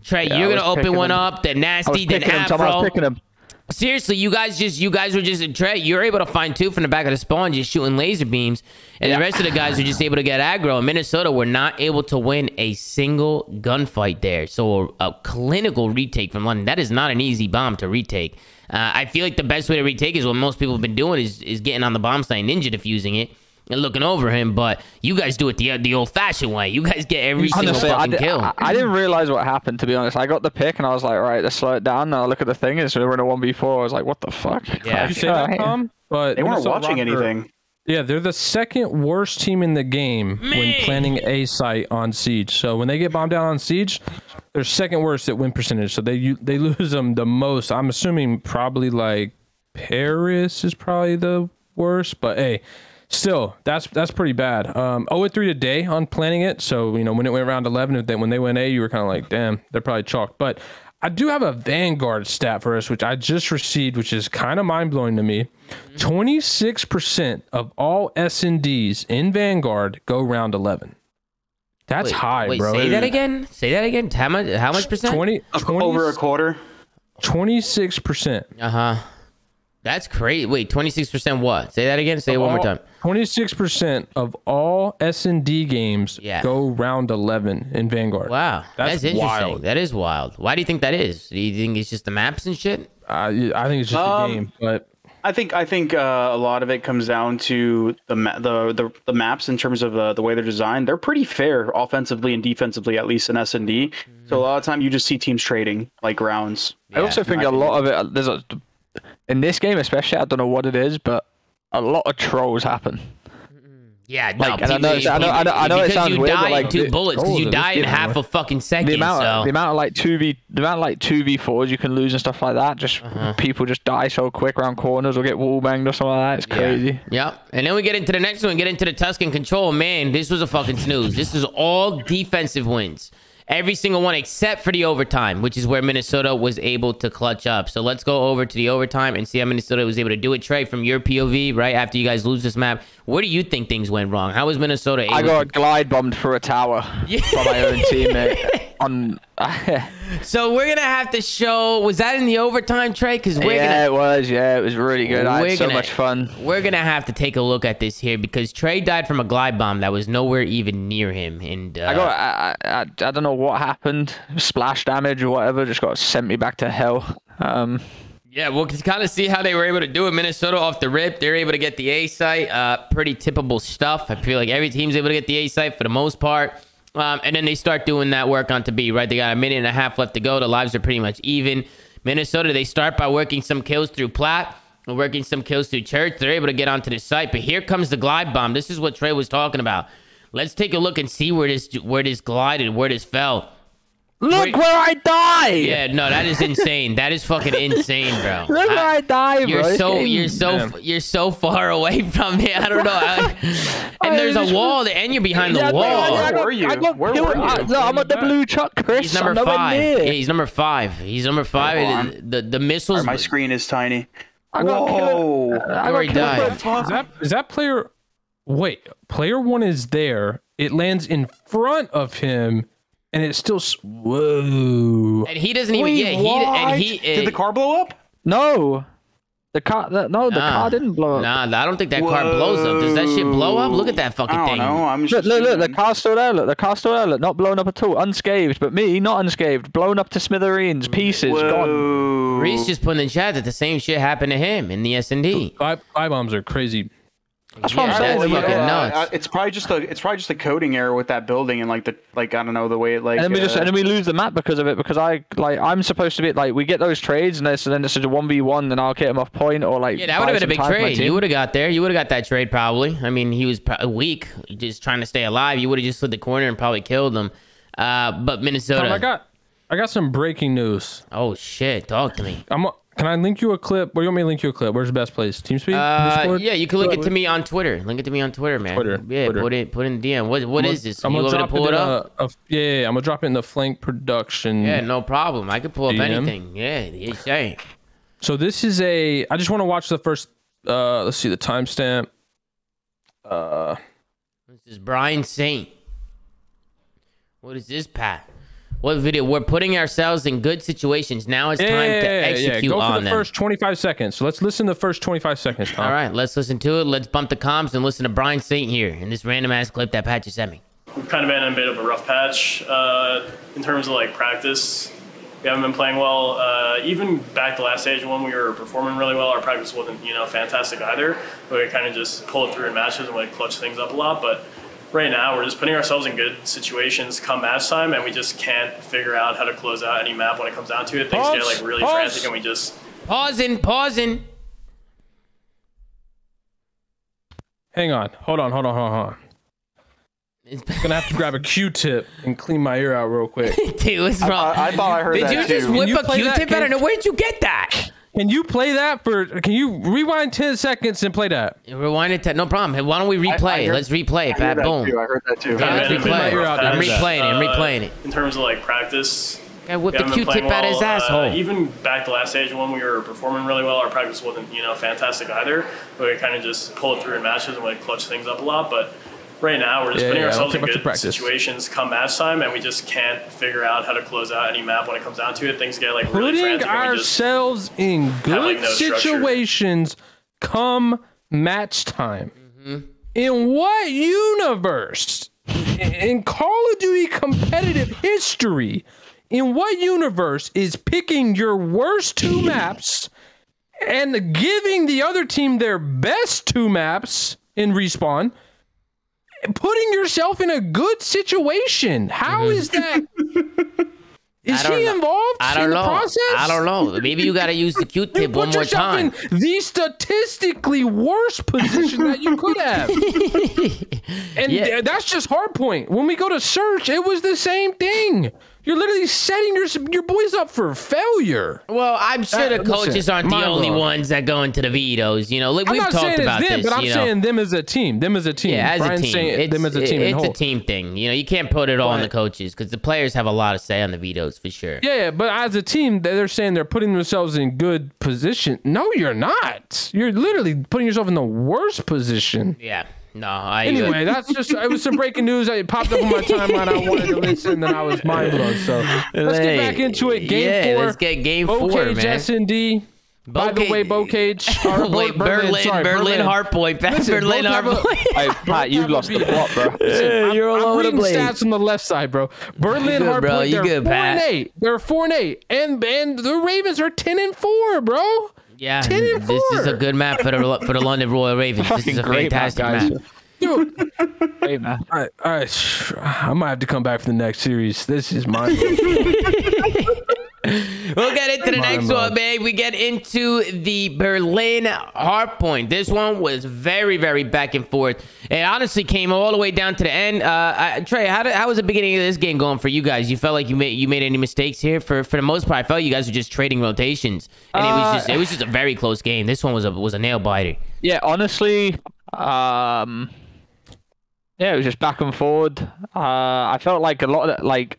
S1: Trey, you're going to open one up. Then Nasty, then Afro.
S9: I was picking him.
S1: Seriously, you guys were just Trey. You're able to find two from the back of the spawn, just shooting laser beams, and the rest of the guys are just able to get aggro. In Minnesota, we're not able to win a single gunfight there. So a clinical retake from London. That is not an easy bomb to retake. I feel like the best way to retake is what most people have been doing is getting on the bomb site, ninja defusing it, and looking over him. But you guys do it the old-fashioned way. You guys get every single fucking kill.
S9: I didn't realize what happened, to be honest. I got the pick, and I was like, right, let's slow it down. And I look at the thing, and so we're in a 1v4. I was like, what the fuck?
S1: Yeah.
S3: You say that, Tom? But
S2: they weren't watching anything.
S3: Yeah, they're the second worst team in the game when planning a site on Siege. So when they get bombed down on Siege, they're second worst at win percentage. So they lose them the most. I'm assuming probably like Paris is probably the worst. But hey, still, that's pretty bad. 0-3 today on planning it. So, when it went around 11, when they went A, you were kind of like, damn, they're probably chalked. But I do have a Vanguard stat for us, which I just received, which is kind of mind-blowing to me. 26% of all S&Ds in Vanguard go round 11. That's high, bro.
S1: Say that again. How much percent?
S3: 20
S2: over a quarter.
S3: 26%.
S1: That's crazy. Wait, 26% what? Say that again. Say it one more time.
S3: 26% of all S&D games go round 11 in Vanguard.
S1: Wow. That's interesting.
S3: Wild.
S1: That is wild. Why do you think that is? Do you think it's just the maps and shit?
S3: I think it's just the game, but
S2: I think a lot of it comes down to the maps in terms of the way they're designed. They're pretty fair offensively and defensively, at least in S&D. So a lot of time you just see teams trading like rounds.
S9: I also think a lot of it in this game especially, I don't know what it is, but a lot of trolls happen.
S1: Yeah,
S9: I know it sounds weird, but like
S1: 2 bullets because you die in half a fucking second.
S9: The amount of like 2v4s you can lose and stuff like that. Just people just die so quick around corners or get wall banged or something like that. It's crazy.
S1: Yeah. And then we get into the next one, get into the Tuscan control. Man, this was a fucking snooze. This is all defensive wins. every single one except for the overtime, which is where Minnesota was able to clutch up. So let's go over to the overtime and see how Minnesota was able to do it. Trey, from your POV, right after you guys lose this map, where do you think things went wrong? How was Minnesota able
S9: I got glide bombed through a tower by my own teammate.
S1: So we're gonna have to show. Was that in the overtime, Trey? Because
S9: it was. Yeah, it was really good. I had so much fun.
S1: We're gonna have to take a look at this here because Trey died from a glide bomb that was nowhere even near him, and
S9: I don't know what happened. Splash damage or whatever just got sent me back to hell.
S1: Yeah, we'll kind of see how they were able to do it. Minnesota off the rip, they're able to get the A site. Pretty typical stuff. I feel like every team's able to get the A site for the most part. And then they start doing that work onto B, right? They got a minute and a half left to go. The lives are pretty much even. Minnesota, they start by working some kills through Platt and working some kills through Church. They're able to get onto the site, but here comes the glide bomb. This is what Trey was talking about. Let's take a look and see where this glided, where this fell.
S9: Look where I died!
S1: Yeah, no, that is insane. That is fucking insane, bro.
S9: Look where I died, bro.
S1: You're so far away from me. I don't know. And there's a wall, and you're behind the wall.
S2: Where were you? Where were you?
S9: I'm at the blue truck, Chris.
S1: He's number 5. Yeah, he's number 5. He's number 5. The missiles.
S2: Right, my screen is tiny.
S9: Whoa!
S1: Where he died.
S3: Is that player? Wait, player 1 is there. It lands in front of him. And it's still whoa.
S1: And he doesn't even.
S2: Did the car blow up?
S9: No. The car didn't blow up.
S1: Nah, I don't think that car blows up. Does that shit blow up? Look at that fucking thing.
S2: No, I'm just
S9: look, the car's still there. Look, the car's still there. Look, not blown up at all, unscathed. But me, not unscathed, blown up to smithereens, pieces, gone.
S1: Reese just put in the chat that the same shit happened to him in the S&D.
S3: Five bombs are crazy.
S9: That's what I'm saying.
S1: That's fucking nuts.
S2: It's probably just a coding error with that building and I don't know the way it
S9: And then we lose the map because of it because I'm supposed to be we get those trades and then it's a 1v1 and I'll get him off point or
S1: yeah, that would have been a big trade. You would have got there. You would have got that trade probably. I mean, he was weak, just trying to stay alive. You would have just slid the corner and probably killed him. But Minnesota.
S3: I got some breaking news.
S1: Oh shit! Talk to me.
S3: Can I link you a clip? Where do you want me to link you a clip? Where's the best place? TeamSpeak? Discord?
S1: Yeah, you can link it to me on Twitter. Link it to me on Twitter, man. Yeah, Twitter. Put in DM. What is this?
S3: I'm
S1: you
S3: gonna
S1: want me to pull it up?
S3: I'm gonna drop it in the Flank production.
S1: Yeah, no problem. I could pull up anything. Yeah, you say.
S3: So this is I just want to watch the first. Let's see the timestamp.
S1: This is Brian Saint. What is this, Pat? What video? We're putting ourselves in good situations. Now it's time to execute on them.
S3: Go for the first 25 seconds. So let's listen to the first 25 seconds, Tom.
S1: All right, let's listen to it. Let's bump the comms and listen to Brian Saint here in this random-ass clip that Pat just sent me.
S10: We've kind of been in a bit of a rough patch in terms of practice. We haven't been playing well. Even back to last stage when we were performing really well, our practice wasn't fantastic either. But we kind of just pull it through in matches and clutch things up a lot. But right now, we're just putting ourselves in good situations come match time, and we just can't figure out how to close out any map when it comes down to it. Things get really frantic, and we just
S1: pausing.
S3: Hang on, hold on. Gonna have to grab a Q-tip and clean my ear out real quick.
S1: Dude, what's wrong?
S2: I thought I heard that.
S1: Did you just whip a Q-tip? I don't know. Where'd you get that?
S3: Can you play that can you rewind 10 seconds and play that?
S1: Rewind it, no problem. Why don't we replay? Let's replay it, Pat. Boom.
S2: I heard that too.
S1: Yeah, let's replay it. I'm replaying it.
S10: In terms of practice,
S1: I whipped the Q-tip out his asshole.
S10: Even back to last stage when we were performing really well, our practice wasn't fantastic either. But we kind of just pull it through in matches and clutch things up a lot. But right now, we're just putting ourselves in good situations come match time, and we just can't figure out how to close out any map when it comes down to it. Things get really frantic.
S3: Putting ourselves in good situations come match time. In what universe? In Call of Duty competitive history, in what universe is picking your worst 2 maps and giving the other team their best 2 maps in respawn? Putting yourself in a good situation. How is that? Is he involved in the process?
S1: I don't know. Maybe you got to use the Q-tip one more time.
S3: Put yourself in the statistically worst position that you could have. And that's just hard point. When we go to search, it was the same thing. You're literally setting your boys up for failure.
S1: Well, I'm sure the coaches aren't the only ones that go into the vetoes. You know, we've talked about this.
S3: But I'm saying them as a team. Them as a team.
S1: Yeah, as
S3: Brian's
S1: a team.
S3: saying them as a team.
S1: It's a team thing. You know, you can't put it all on the coaches because the players have a lot to say on the vetoes for sure.
S3: Yeah, but as a team, they're saying they're putting themselves in good position. No, you're not. You're literally putting yourself in the worst position.
S1: Yeah. No,
S3: anyway, that's just it was some breaking news. It popped up on my timeline. I wanted to listen, and I was mind blown. So let's get back into it. Game 4.
S1: Let's get game 4, man.
S3: S&D. By the way, Bocage.
S1: Berlin Hardpoint. Berlin Hardpoint.
S9: Hey, Pat, you've lost the plot, bro.
S3: You're all over the place. Stats on the left side, bro. Berlin Hardpoint.
S1: You good, Pat?
S3: They're 4-8, and the Ravens are 10-4, bro.
S1: Yeah, this is a good map for the London Royal Ravens. This is a fantastic map.
S3: Dude, hey, man. I might have to come back for the next series. This is my
S1: We'll get into the next one, man. We get into the Berlin Hardpoint. This one was very, very back and forth. It honestly came all the way down to the end. Trey, how was the beginning of this game going for you guys? You felt like you made any mistakes here? For the most part, I felt you guys were just trading rotations, and it was just a very close game. This one was a nail biter.
S9: Yeah, honestly, yeah, it was just back and forward. I felt like a lot of that,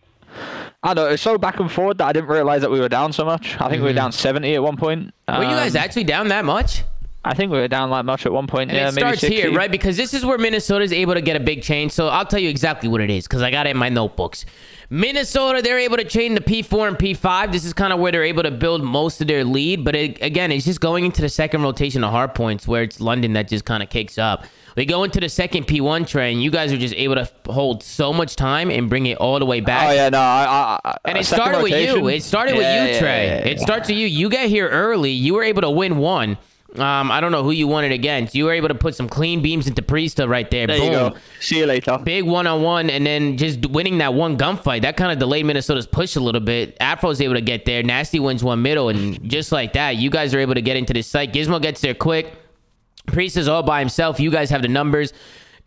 S9: I don't know, it was so back and forth that I didn't realize that we were down so much. I think we were down 70 at one point.
S1: Were you guys actually down that much?
S9: I think we were down that much at one point.
S1: And
S9: yeah,
S1: it starts
S9: maybe 60.
S1: here, right? Because this is where Minnesota is able to get a big change. So I'll tell you exactly what it is because I got it in my notebooks. Minnesota, they're able to chain the P4 and P5. This is kind of where they're able to build most of their lead. But again, it's just going into the second rotation of hard points where it's London that just kind of kicks up. We go into the second P1 train. You guys are just able to hold so much time and bring it all the way back.
S9: Oh, yeah, no.
S1: And it started with you. It started with you, Trey. It starts with you. You get here early. You were able to win one. I don't know who you won it against. You were able to put some clean beams into Priesta right there.
S9: There
S1: Boom.
S9: You go. See you later.
S1: Big one-on-one, and then just winning that one gunfight. That kind of delayed Minnesota's push a little bit. Afro's able to get there. Nasty wins one middle, and just like that, you guys are able to get into this site. Gizmo gets there quick. Priest is all by himself. You guys have the numbers.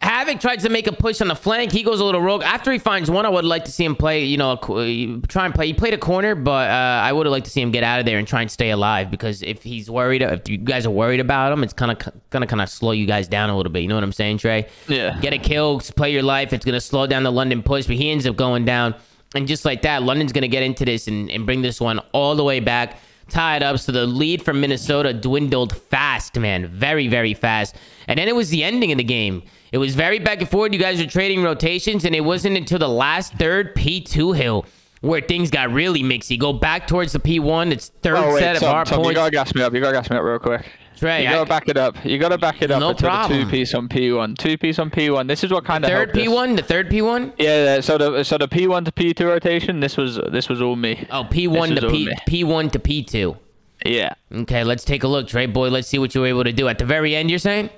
S1: Havoc tries to make a push on the flank. He goes a little rogue. After he finds one, I would like to see him play, try and play. He played a corner, but I would have liked to see him get out of there and try and stay alive because if he's worried, if you guys are worried about him, it's gonna slow you guys down a little bit. You know what I'm saying, Trey?
S9: Yeah.
S1: Get a kill, play your life. It's going to slow down the London push, but he ends up going down. And just like that, London's going to get into this and bring this one all the way back. Tie it up, so the lead from Minnesota dwindled fast, man. Very, very fast. And then it was the ending of the game. It was very back and forth. You guys were trading rotations, and it wasn't until the last third P2 hill where things got really mixy. Go back towards the P1. It's third set of hard points.
S9: You gotta gas me up. You gotta gas me up real quick.
S1: Right,
S9: you gotta back it up. You gotta back it up.
S1: No problem.
S9: The 2-piece on P1. 2-piece on P1. This is what kind of
S1: third P1. The third P1.
S9: Yeah. So the P1 to P2 rotation. This was all me.
S1: Oh, P1 to P1 to P2.
S9: Yeah.
S1: Okay, let's take a look, Trey boy. Let's see what you were able to do at the very end. You're saying?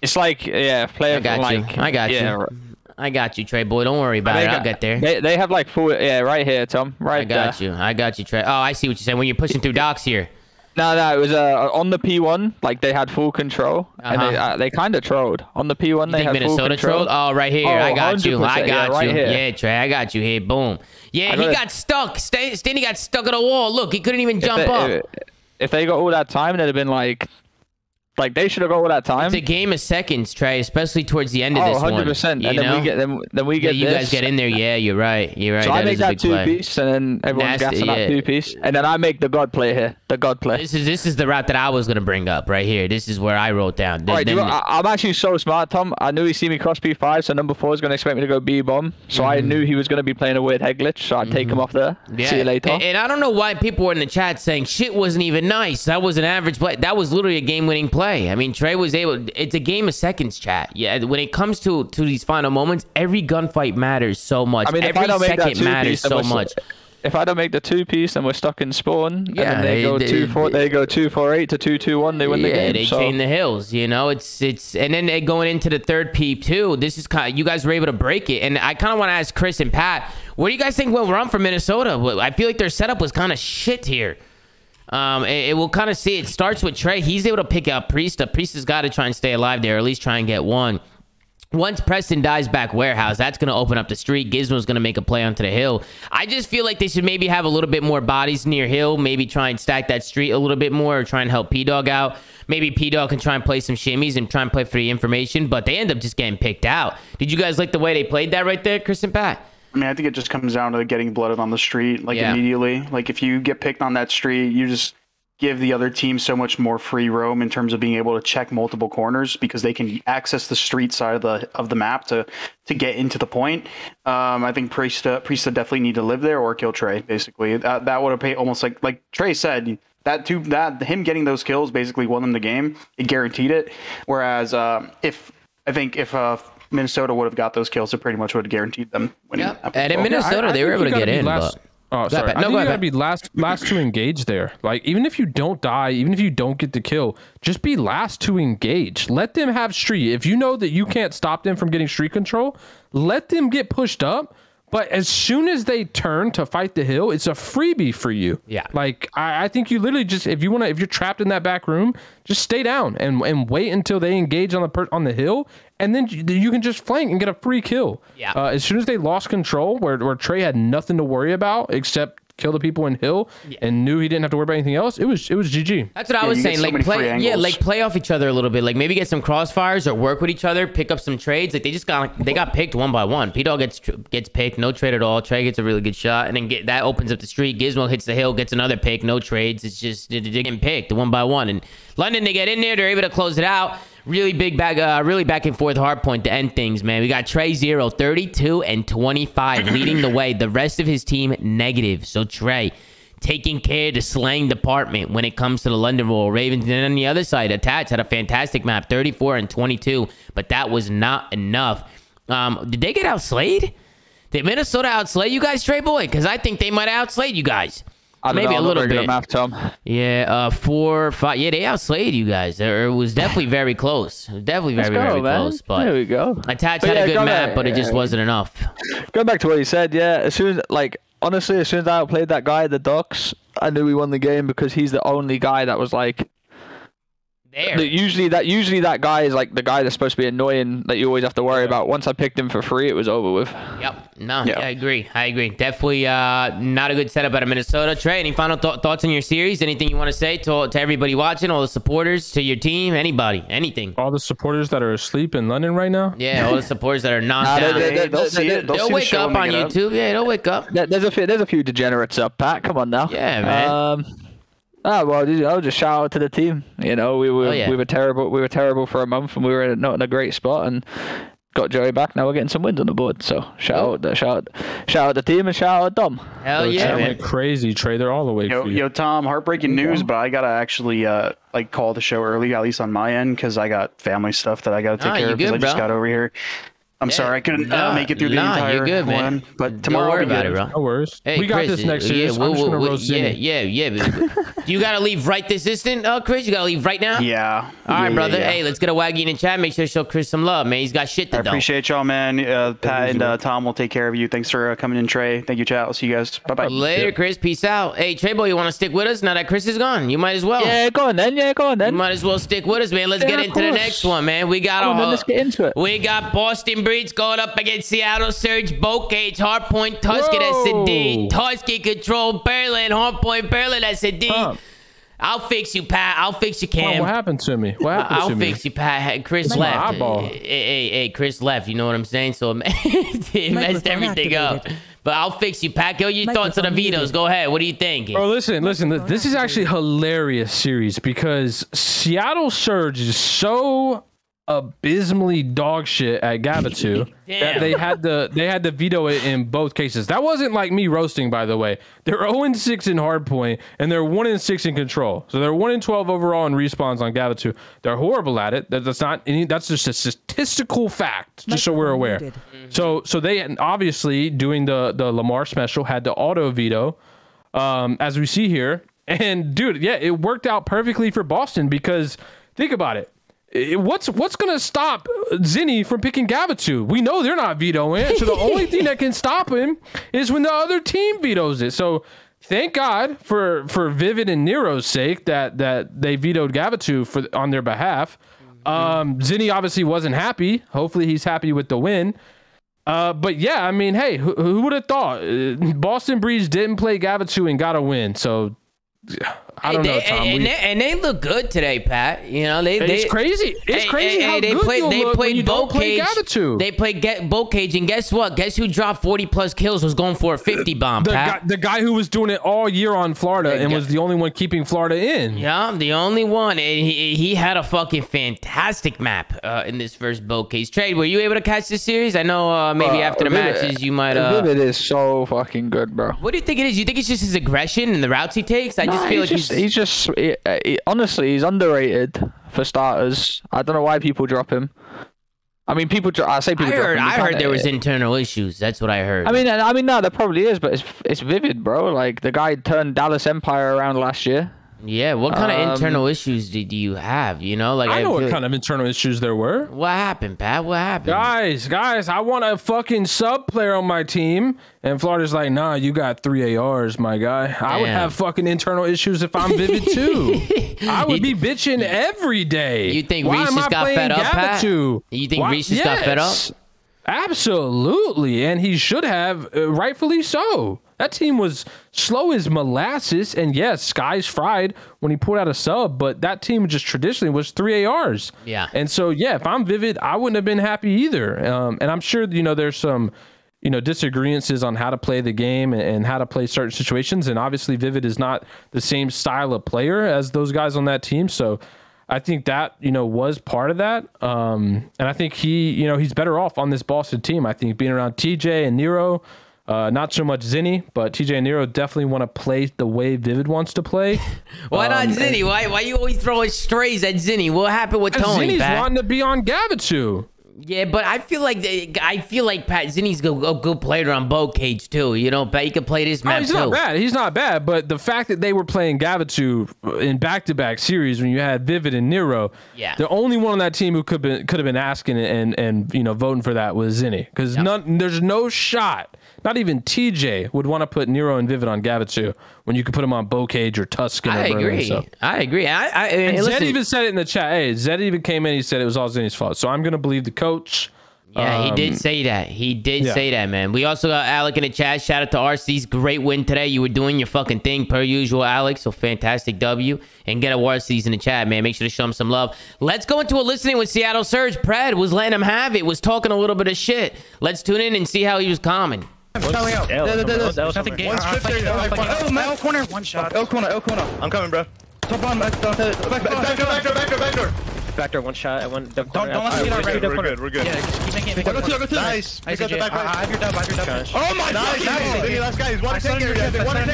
S9: It's like player.
S1: I got you, Trey boy. Don't worry about it. I'll get there.
S9: They have like full. Yeah, right here, Tom. Right.
S1: I got you, Trey. Oh, I see what you're saying. When you're pushing through docks here.
S9: No, it was on the P1. Like they had full control, and they kind of trolled on the P1. They had
S1: Minnesota
S9: full control.
S1: trolled. Oh, right here. I got you.
S9: Right here.
S1: Yeah, Trey. I got you here. Boom. Yeah, he got stuck. Stanley got stuck at a wall. Look, he couldn't even jump up.
S9: If they got all that time, they'd have been like they should have got all that time.
S1: It's a game of seconds, Trey, especially towards the end of this
S9: 100%.
S1: one.
S9: And then we get
S1: you
S9: this.
S1: guys get in there. Yeah, you're right.
S9: So I make that 2-piece, and then everyone's gassing that 2-piece, and then I make the God play here. The God play.
S1: This is the route that I was gonna bring up right here. This is where I wrote down.
S9: I'm actually so smart, Tom. I knew he see me cross P5, so number 4 is gonna expect me to go B bomb. So I knew he was gonna be playing a weird head glitch. So I'd take him off there.
S1: Yeah.
S9: See you later.
S1: And I don't know why people were in the chat saying shit wasn't even nice. That was an average play. That was literally a game-winning play. I mean, Trey was able. It's a game of seconds, chat. Yeah, when it comes to these final moments, every gunfight matters so much.
S9: I mean,
S1: every second matters so much.
S9: If I don't make the 2-piece, then we're stuck in spawn. Yeah, and then they go 2-4-8 to 2-2-1. They win the game.
S1: Yeah, they chain the hills. You know, it's and then they going into the third P2. This is kind of, you guys were able to break it, and I kind of want to ask Chris and Pat, what do you guys think went wrong for Minnesota? I feel like their setup was kind of shit here. We'll kind of see. It starts with Trey. He's able to pick out Priesta. Priesta's got to try and stay alive there, or at least try and get one. once Preston dies back warehouse, that's going to open up the street. Gizmo's going to make a play onto the hill. I just feel like they should maybe have a little bit more bodies near hill. Maybe try and stack that street a little bit more, or try and help P-Dog out. Maybe P-Dog can try and play some shimmies and try and play for the information, but they end up just getting picked out. Did you guys like the way they played that right there, Chris and Pat?
S2: I mean, I think it just comes down to getting blooded on the street, like immediately. Like if you get picked on that street, you just give the other team so much more free roam in terms of being able to check multiple corners, because they can access the street side of the map to get into the point. I think Priesta definitely need to live there or kill Trey. Basically, that would have paid almost like Trey said. That him getting those kills basically won them the game. It guaranteed it. Whereas if Minnesota would have got those kills, it pretty much would have guaranteed them winning.
S1: And in Minnesota, they were able to get in.
S3: Oh, sorry. I think you gotta be last to engage there. Like, even if you don't die, even if you don't get the kill, just be last to engage. Let them have street. If you know that you can't stop them from getting street control, let them get pushed up. But as soon as they turn to fight the hill, it's a freebie for you.
S1: Yeah.
S3: Like, I think you literally just, if you're trapped in that back room, just stay down and wait until they engage on the hill, and then you can just flank and get a free kill.
S1: Yeah.
S3: As soon as they lost control, where Trey had nothing to worry about except kill the people in hill and knew he didn't have to worry about anything else, it was GG.
S1: That's what I was saying. Like play off each other a little bit. Like maybe get some crossfires or work with each other, pick up some trades. Like they got picked one by one. P-Dog gets picked, no trade at all. Trey gets a really good shot, and then that opens up the street. Gizmo hits the hill, gets another pick, no trades. It's just they're getting picked one by one. And London, they get in there, they're able to close it out. Really back and forth hard point to end things, man. We got Trey 0, 32 and 25 leading the way. The rest of his team negative. So Trey taking care of the slaying department when it comes to the London Royal Ravens. And then on the other side, Attach had a fantastic map, 34 and 22, but that was not enough. Did they get outslayed? Did Minnesota outslay you guys, Trey boy? Because I think they might have outslayed you guys. Maybe a little bit.
S9: Map, Tom.
S1: Yeah, 4, 5. Yeah, they outslayed you guys. It was definitely very close. Definitely very close. But
S9: there we go.
S1: Attach had a good map, but it just wasn't enough.
S9: Going back to what you said, as soon as honestly, as soon as I outplayed that guy at the Ducks, I knew we won the game, because he's the only guy that was like there. Usually that guy is like the guy that's supposed to be annoying that you always have to worry about. Once I picked him for free, it was over with.
S1: Yep. No, yeah. I agree. Definitely not a good setup out of Minnesota. Trey, any final thoughts on your series? Anything you want to say to everybody watching, all the supporters, to your team, anybody, anything?
S3: All the supporters that are asleep in London right now?
S1: Yeah, all the supporters that are knocked down.
S2: They'll see it.
S1: They'll wake up on YouTube. Yeah, they'll wake up.
S9: There's a few degenerates up, Pat. Come on now.
S1: Yeah, man.
S9: Well, just shout out to the team. We were terrible. We were terrible for a month, and we were not in a great spot, and got Joey back. Now we're getting some wins on the board. So shout out the team, and shout out Dom.
S1: Hell yeah, man!
S3: Crazy, Trey. They're all the way.
S2: Yo, Tom. Heartbreaking news, but I gotta actually call the show early, at least on my end, because I got family stuff that I gotta take care of. Because I just got over here. I'm sorry I couldn't make it through the entire one, but tomorrow I'll be good.
S1: Bro.
S3: No worries.
S1: Hey,
S3: we got
S1: Chris,
S3: this next series. I'm just gonna roast
S1: You gotta leave right this instant, Chris? You gotta leave right now?
S2: Yeah.
S1: All right, brother. Yeah. Hey, let's get a waggy in the chat. Make sure to show Chris some love, man. He's got shit to do.
S2: I appreciate y'all, man. Pat and Tom will take care of you. Thanks for coming in, Trey. Thank you, chat. I'll see you guys. Bye-bye.
S1: Later, Chris. Peace out. Hey, Trey boy, you want to stick with us now that Chris is gone? You might as well.
S9: Yeah, go on then. You
S1: might as well stick with us, man. Let's get into the next one, man. We got
S9: let's get into it.
S1: We got Boston Breeds going up against Seattle Surge, Boat Cage, Hardpoint, Tuscan, SD, Tuscan Control, Berlin, Hardpoint, Berlin, SD. I'll fix you, Pat. I'll fix you, Cam.
S3: What happened to me?
S1: I'll fix you, Pat. Chris left. Hey, Chris left. You know what I'm saying? So it messed everything up. But I'll fix you, Pat. Go your thoughts on the vetoes. Go ahead. What do you think?
S3: Oh, listen. This is actually a hilarious series, because Seattle Surge is so abysmally dog shit at Gavitu that they had to veto it in both cases. That wasn't like me roasting, by the way. They're 0-6 in hardpoint, and they're 1-6 in control. So they're 1-12 overall in respawns on Gavitu. They're horrible at it. That's just a statistical fact, just so we're aware. So they obviously, doing the Lamar special, had to auto veto, as we see here. And dude, yeah, it worked out perfectly for Boston, because think about it. What's gonna stop Zinni from picking Gavitu? We know they're not vetoing it, so the only thing that can stop him is when the other team vetoes it. So thank God for Vivid and Nero's sake that they vetoed Gavitu on their behalf. Zinni obviously wasn't happy. Hopefully he's happy with the win. But yeah, I mean, hey, who would have thought Boston Breeze didn't play Gavitu and got a win? So I don't know, Tom.
S1: And they look good today, Pat. You know,
S3: it's crazy. It's crazy how
S1: they
S3: good
S1: played Boat Cage.
S3: They
S1: played Boat Cage, and guess what? Guess who dropped 40+ kills? Was going for a 50 bomb.
S3: The guy who was doing it all year on Florida and was the only one keeping Florida in.
S1: Yeah, the only one. And he had a fucking fantastic map in this first Boat Cage trade. Were you able to catch this series? I know maybe after the matches you might.
S9: Vivid is so fucking good, bro.
S1: What do you think it is? You think it's just his aggression and the routes he takes? I just feel like
S9: honestly, he's underrated for starters. I don't know why people drop him. I mean, I
S1: heard there was internal issues. That's what I heard.
S9: I mean, no, there probably is, but it's Vivid, bro. Like, the guy turned Dallas Empire around last year.
S1: Yeah, what kind of internal issues do you have? You know, like
S3: I know what kind of internal issues there were.
S1: What happened, Pat? What happened?
S3: Guys, I want a fucking sub player on my team, and Florida's like, nah, you got 3 ARs, my guy. I would have fucking internal issues if I'm Vivid too. I would be bitching every day.
S1: You think Reese just got fed up, Pat? You think Reese just got fed up?
S3: Absolutely, and he should have, rightfully so. That team was slow as molasses, and yes, skies fried when he pulled out a sub, but that team just traditionally was 3 ARs.
S1: Yeah.
S3: And so, yeah, if I'm Vivid, I wouldn't have been happy either. And I'm sure, you know, there's some, you know, disagreements on how to play the game and how to play certain situations, and obviously Vivid is not the same style of player as those guys on that team, so I think that, you know, was part of that. And I think he's better off on this Boston team. I think being around TJ and Nero, not so much Zinni, but TJ and Nero definitely want to play the way Vivid wants to play.
S1: Why not Zinni? Why you always throwing strays at Zinni? What happened with Tony?
S3: Zinni's wanting to be on Gavitu.
S1: Yeah, but I feel like Pat Zinni's a good player on Boat Cage too. You know, Pat, he could play this map
S3: he's
S1: too.
S3: Not bad. He's not bad. But the fact that they were playing Gavitu in back-to-back series when you had Vivid and Nero, the only one on that team who could have been asking and you know voting for that was Zinni, because there's no shot. Not even TJ would want to put Nero and Vivid on Gavitu when you could put him on Bow Cage or Tuscan.
S1: I agree. And
S3: Zed even said it in the chat. Hey, Zed even came in. He said it was all Zinni's fault. So I'm gonna believe the coach.
S1: Yeah, he did say that. He did say that, man. We also got Alec in the chat. Shout out to RC's great win today. You were doing your fucking thing per usual, Alex. So fantastic W. And get a RC's in the chat, man. Make sure to show him some love. Let's go into a listening with Seattle Surge. Pred was letting him have it. Was talking a little bit of shit. Let's tune in and see how he was calming.
S4: Coming out. Nothing game.
S7: L corner. One shot.
S5: L corner. I'm coming, bro.
S7: Top one.
S5: Back door.
S4: Back door, one shot. I went.
S7: Don't let me get out right.
S5: We're good.
S7: Yeah, keep making it.
S5: Nice.
S7: I have your dub.
S5: Oh my god. Nice. Last guy. He's one take area. They want to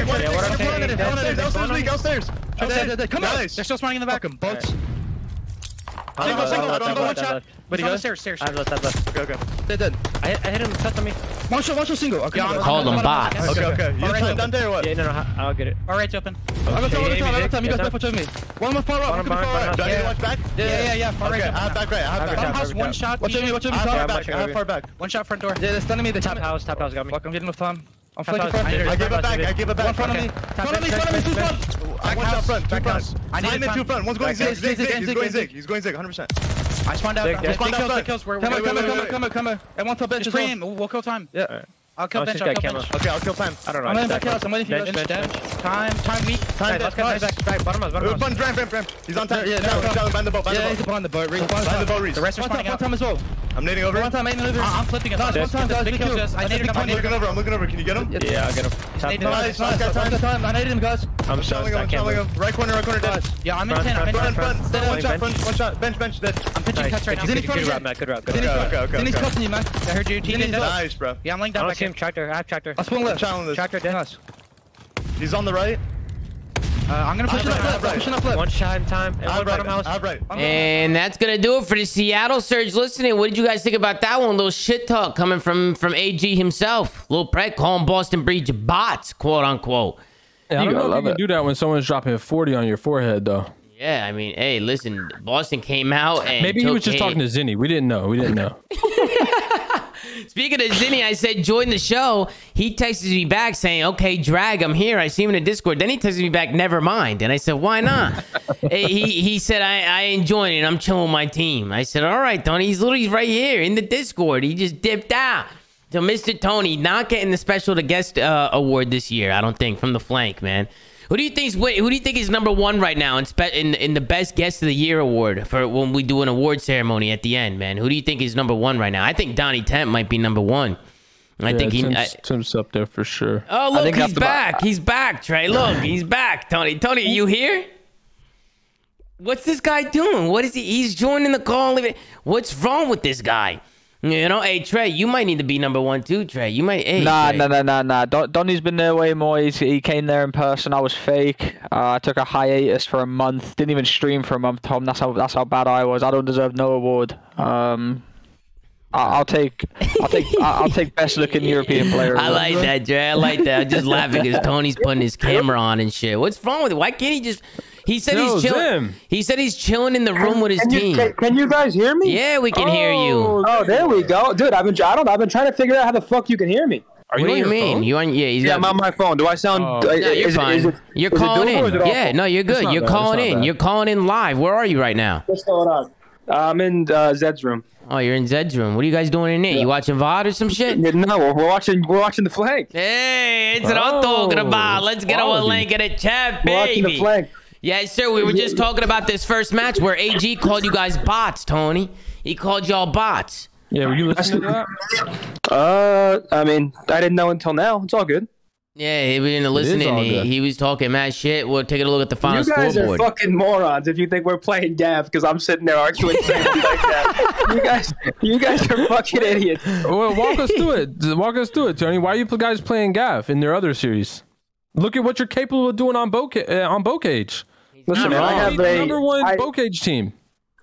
S5: take. Downstairs.
S7: Come on. They're still spawning in the back. Boats. Single. One shot. But he goes stairs.
S4: I have left.
S5: Okay. They're dead.
S4: I hit him. Touch on me.
S5: One shot single. Okay.
S1: Call them bots.
S5: Okay. You have done there or what?
S4: Yeah, no. I'll get it.
S7: All right, open.
S5: I got time. You guys back watch me. One more far up. Do I need to watch back?
S7: Yeah. Far right.
S5: Okay. I have back right.
S7: Farmhouse, one shot.
S5: Watch me. I have far back.
S7: One shot front door.
S5: Yeah, they're standing me. The
S4: top house got me.
S5: Fuck, I'm getting enough time. I'm
S4: flanking
S5: front. I give it back. One front of me. Two front. One shot front. Two front. I need two front. One's going zig. He's going zig. 100%.
S7: I spawned out. Kills.
S5: Come here. And one top bench as well.
S7: We'll kill time.
S5: Yeah.
S7: I'll kill bench. Okay,
S5: I'll kill time.
S4: I don't know.
S5: I'm in back house. I'm waiting for you.
S7: Time weak.
S4: Back. Bottom house.
S5: Ramp. He's on time. Yeah, behind the boat.
S7: Yeah, he's behind the boat.
S5: Behind the boat, Reese.
S7: The rest are spawning out.
S5: Time as well. I'm nading over.
S7: I'm flipping it.
S5: Nice, one time, guys.
S7: Big kills just. I naded him.
S5: I'm looking over. Can you get him?
S4: Yeah, I'll get him.
S5: Nice. Got time. I naded him, guys.
S4: I'm showing him.
S5: Right corner dead.
S7: Yeah, I'm in 10.
S5: One shot. Bench dead.
S7: I'm pitching cuts right now.
S4: Good route, Matt. Good route.
S5: Zinni's
S7: cutting you, man. I heard you.
S5: Nice, bro.
S7: Yeah, I'm laying
S4: I
S7: down
S4: don't
S7: back
S4: see him.
S7: here.
S4: Tractor. I have tractor.
S5: I'll swing left.
S4: Tractor dead.
S5: He's on the right.
S7: I'm gonna push it up left.
S4: One shot in time. Bottom house.
S1: And that's gonna do it for the Seattle Surge listening. What did you guys think about that one? A little shit talk coming from AG himself. Little Pred calling Boston Breach bots, quote unquote.
S3: Yeah, I don't know if you can do that when someone's dropping 40 on your forehead, though.
S1: Yeah, I mean, hey, listen, Boston came out and
S3: maybe he was just talking to Zinni. We didn't know.
S1: Speaking of Zinni, I said join the show. He texted me back saying, "Okay, Drag, I'm here. I see him in the Discord." Then he texted me back, "Never mind." And I said, "Why not?" he said, "I ain't joining. I'm chilling with my team." I said, "All right, Tony. He's literally right here in the Discord. He just dipped out." So Mr. Tony not getting the special to guest award this year. I don't think from the flank, man. Who do you think is number one right now in the best guest of the year award for when we do an award ceremony at the end, man? Who do you think is number one right now? I think Donnie Temp might be number one. I think
S3: Tim's up there for sure.
S1: Oh, look, he's back. He's back, Trey. Look, he's back. Tony, are you here? What's this guy doing? What is he? He's joining the call. What's wrong with this guy? You know, hey, Trey, you might need to be number one too, Trey. You might. Hey,
S9: Nah. Donnie's been there way more. He came there in person. I was fake. I took a hiatus for a month. Didn't even stream for a month, Tom. That's how bad I was. I don't deserve no award. I'll take best looking European player.
S1: I like that, Trey. I like that. I'm just laughing because Tony's putting his camera on and shit. What's wrong with it? Why can't he just? He said he's chilling. He said he's chilling in the room with his team.
S11: Can you guys hear me?
S1: Yeah, we can hear you.
S11: Oh, there we go, dude. I've been trying to figure out how the fuck you can hear me.
S1: What do you mean?
S11: Phone?
S1: You on? Yeah,
S11: I'm on my phone. Do I sound?
S1: No, you're fine. You're calling in. Yeah, no, you're good. You're calling in. You're calling in live. Where are you right now?
S11: What's going on? I'm in Zed's room.
S1: Oh, you're in Zed's room. What are you guys doing in there? You watching VOD or some shit?
S11: No, we're watching the flank.
S1: Hey, it's what I'm talking about. Let's get our link in the chat, baby.
S11: We're watching the flank.
S1: Yes, sir. We were just talking about this first match where AG called you guys bots, Tony. He called y'all bots.
S3: Yeah, were you listening to that?
S11: I mean, I didn't know until now. It's all good.
S1: Yeah, he was listening. He was talking mad shit. We'll take a look at the final scoreboard.
S11: You guys are fucking morons if you think we're playing Gav because I'm sitting there arguing like that. You guys are fucking idiots.
S3: Well, walk us through it. Walk us through it, Tony. Why are you guys playing Gav in their other series? Look at what you're capable of doing on Bocage.
S11: Listen, man, I have
S3: a number one Bocage team.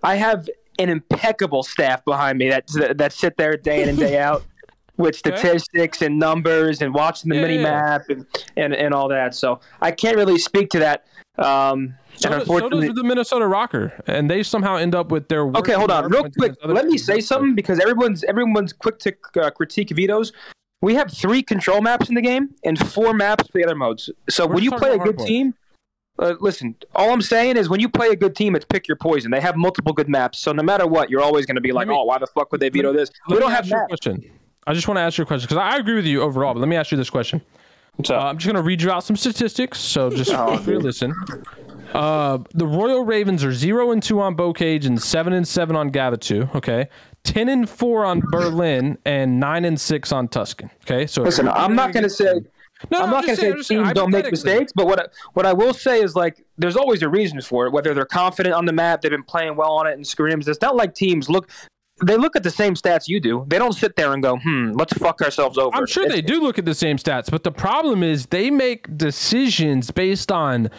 S11: I have an impeccable staff behind me that sit there day in and day out with statistics and numbers and watching the mini map and all that. So I can't really speak to that.
S3: So does the Minnesota Rokkr, and they somehow end up with their.
S11: Okay, hold on, real quick. Let me say something because everyone's quick to critique vetoes. We have 3 control maps in the game and 4 maps for the other modes. So when you play a good team. Listen, all I'm saying is when you play a good team, it's pick your poison. They have multiple good maps, so no matter what, you're always going to be like, oh, why the fuck would they veto this? We don't have maps.
S3: I just want to ask you a question, because I agree with you overall, but let me ask you this question. I'm just going to read you out some statistics, so just listen. The Royal Ravens are 0-2 on Bocage and 7-7 on Gavitu, okay? 10-4 on Berlin and 9-6 on Tuscan, okay? So
S11: listen, I'm not going to say... I'm not going to say teams don't make mistakes, but what I will say is, like, there's always a reason for it, whether they're confident on the map, they've been playing well on it in scrims. It's not like teams look at the same stats you do. They don't sit there and go, let's fuck ourselves over.
S3: I'm sure they do look at the same stats, but the problem is they make decisions based on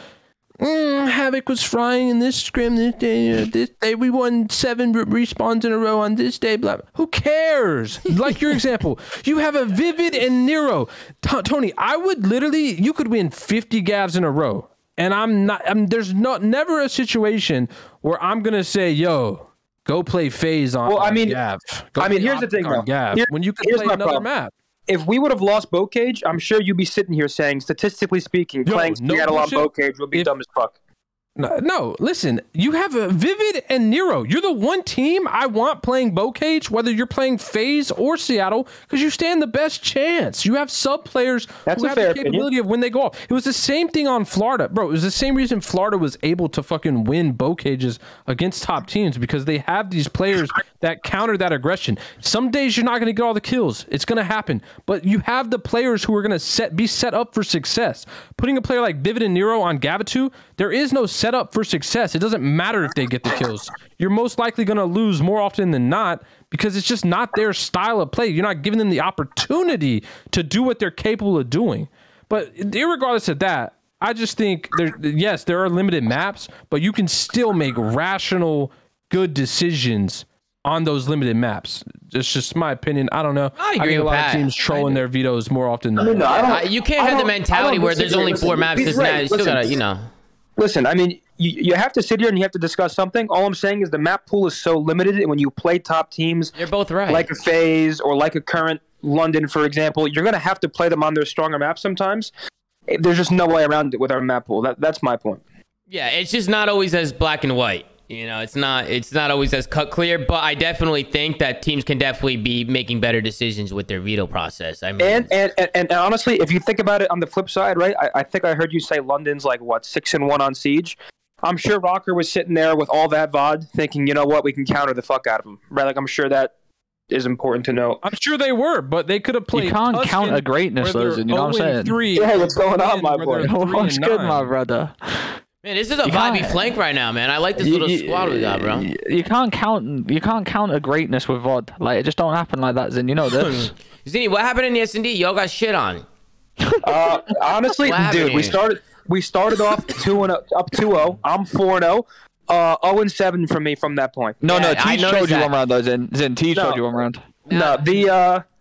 S3: Havoc was flying in this scrim this day. This day we won 7 respawns in a row on this day. Blah. Who cares? Like your example, you have a Vivid and Nero. Tony, I would literally, you could win 50 Gavs in a row, and there's never a situation where I'm gonna say, yo, go play Faze on.
S11: Well, I mean,
S3: Gav.
S11: Here's the thing, though.
S3: When you can play another map.
S11: If we would have lost Bocage, I'm sure you'd be sitting here saying, statistically speaking, playing Seattle on Bocage would be dumb as fuck.
S3: No, listen, you have a Vivid and Nero. You're the one team I want playing Bocage, whether you're playing Faze or Seattle, because you stand the best chance. You have sub players who have the capability of when they go off. It was the same thing on Florida. Bro, it was the same reason Florida was able to fucking win Bocages against top teams, because they have these players that counter that aggression. Some days you're not going to get all the kills. It's going to happen. But you have the players who are going to be set up for success. Putting a player like Vivid and Nero on Gavitu, there is no set up for success. It doesn't matter if they get the kills. You're most likely going to lose more often than not, because it's just not their style of play. You're not giving them the opportunity to do what they're capable of doing. But irregardless of that, I just think there are limited maps, but you can still make rational, good decisions on those limited maps. It's just my opinion. I don't know.
S1: I agree
S3: with
S1: a lot
S3: of teams trolling their vetoes more often than
S1: not. You can't have the mentality where there's only 4 maps. This now you still gotta,
S11: Listen, I mean, you have to sit here and you have to discuss something. All I'm saying is the map pool is so limited, and when you play top teams,
S1: you're both right.
S11: Like a Faze or like a current London, for example, you're going to have to play them on their stronger maps sometimes. There's just no way around it with our map pool. That's my point.
S1: Yeah, it's just not always as black and white. You know, it's not always as cut clear, but I definitely think that teams can definitely be making better decisions with their veto process. I mean,
S11: and honestly, if you think about it on the flip side, right? I think I heard you say London's like what 6-1 on Siege. I'm sure Rokkr was sitting there with all that VOD, thinking, you know what, we can counter the fuck out of them, right? Like I'm sure that is important to know.
S3: I'm sure they were, but they could have played.
S9: You can't count a greatness, Lozen. You know what I'm saying?
S11: Yeah, what's going on, my boy?
S9: What's good, my brother?
S1: Man, this is a vibey flank right now, man. I like this little squad we got, bro.
S9: You can't count a greatness with VOD. Like it just don't happen like that, Zin. You know this.
S1: Zinni, what happened in the S&D? Y'all got shit on.
S11: Honestly, dude, we started off 2-0, up 2-0. I'm 4-0. 0-7 from me from that point.
S9: No, Teach showed you one round though, Zin. Teach showed you one round.
S11: No,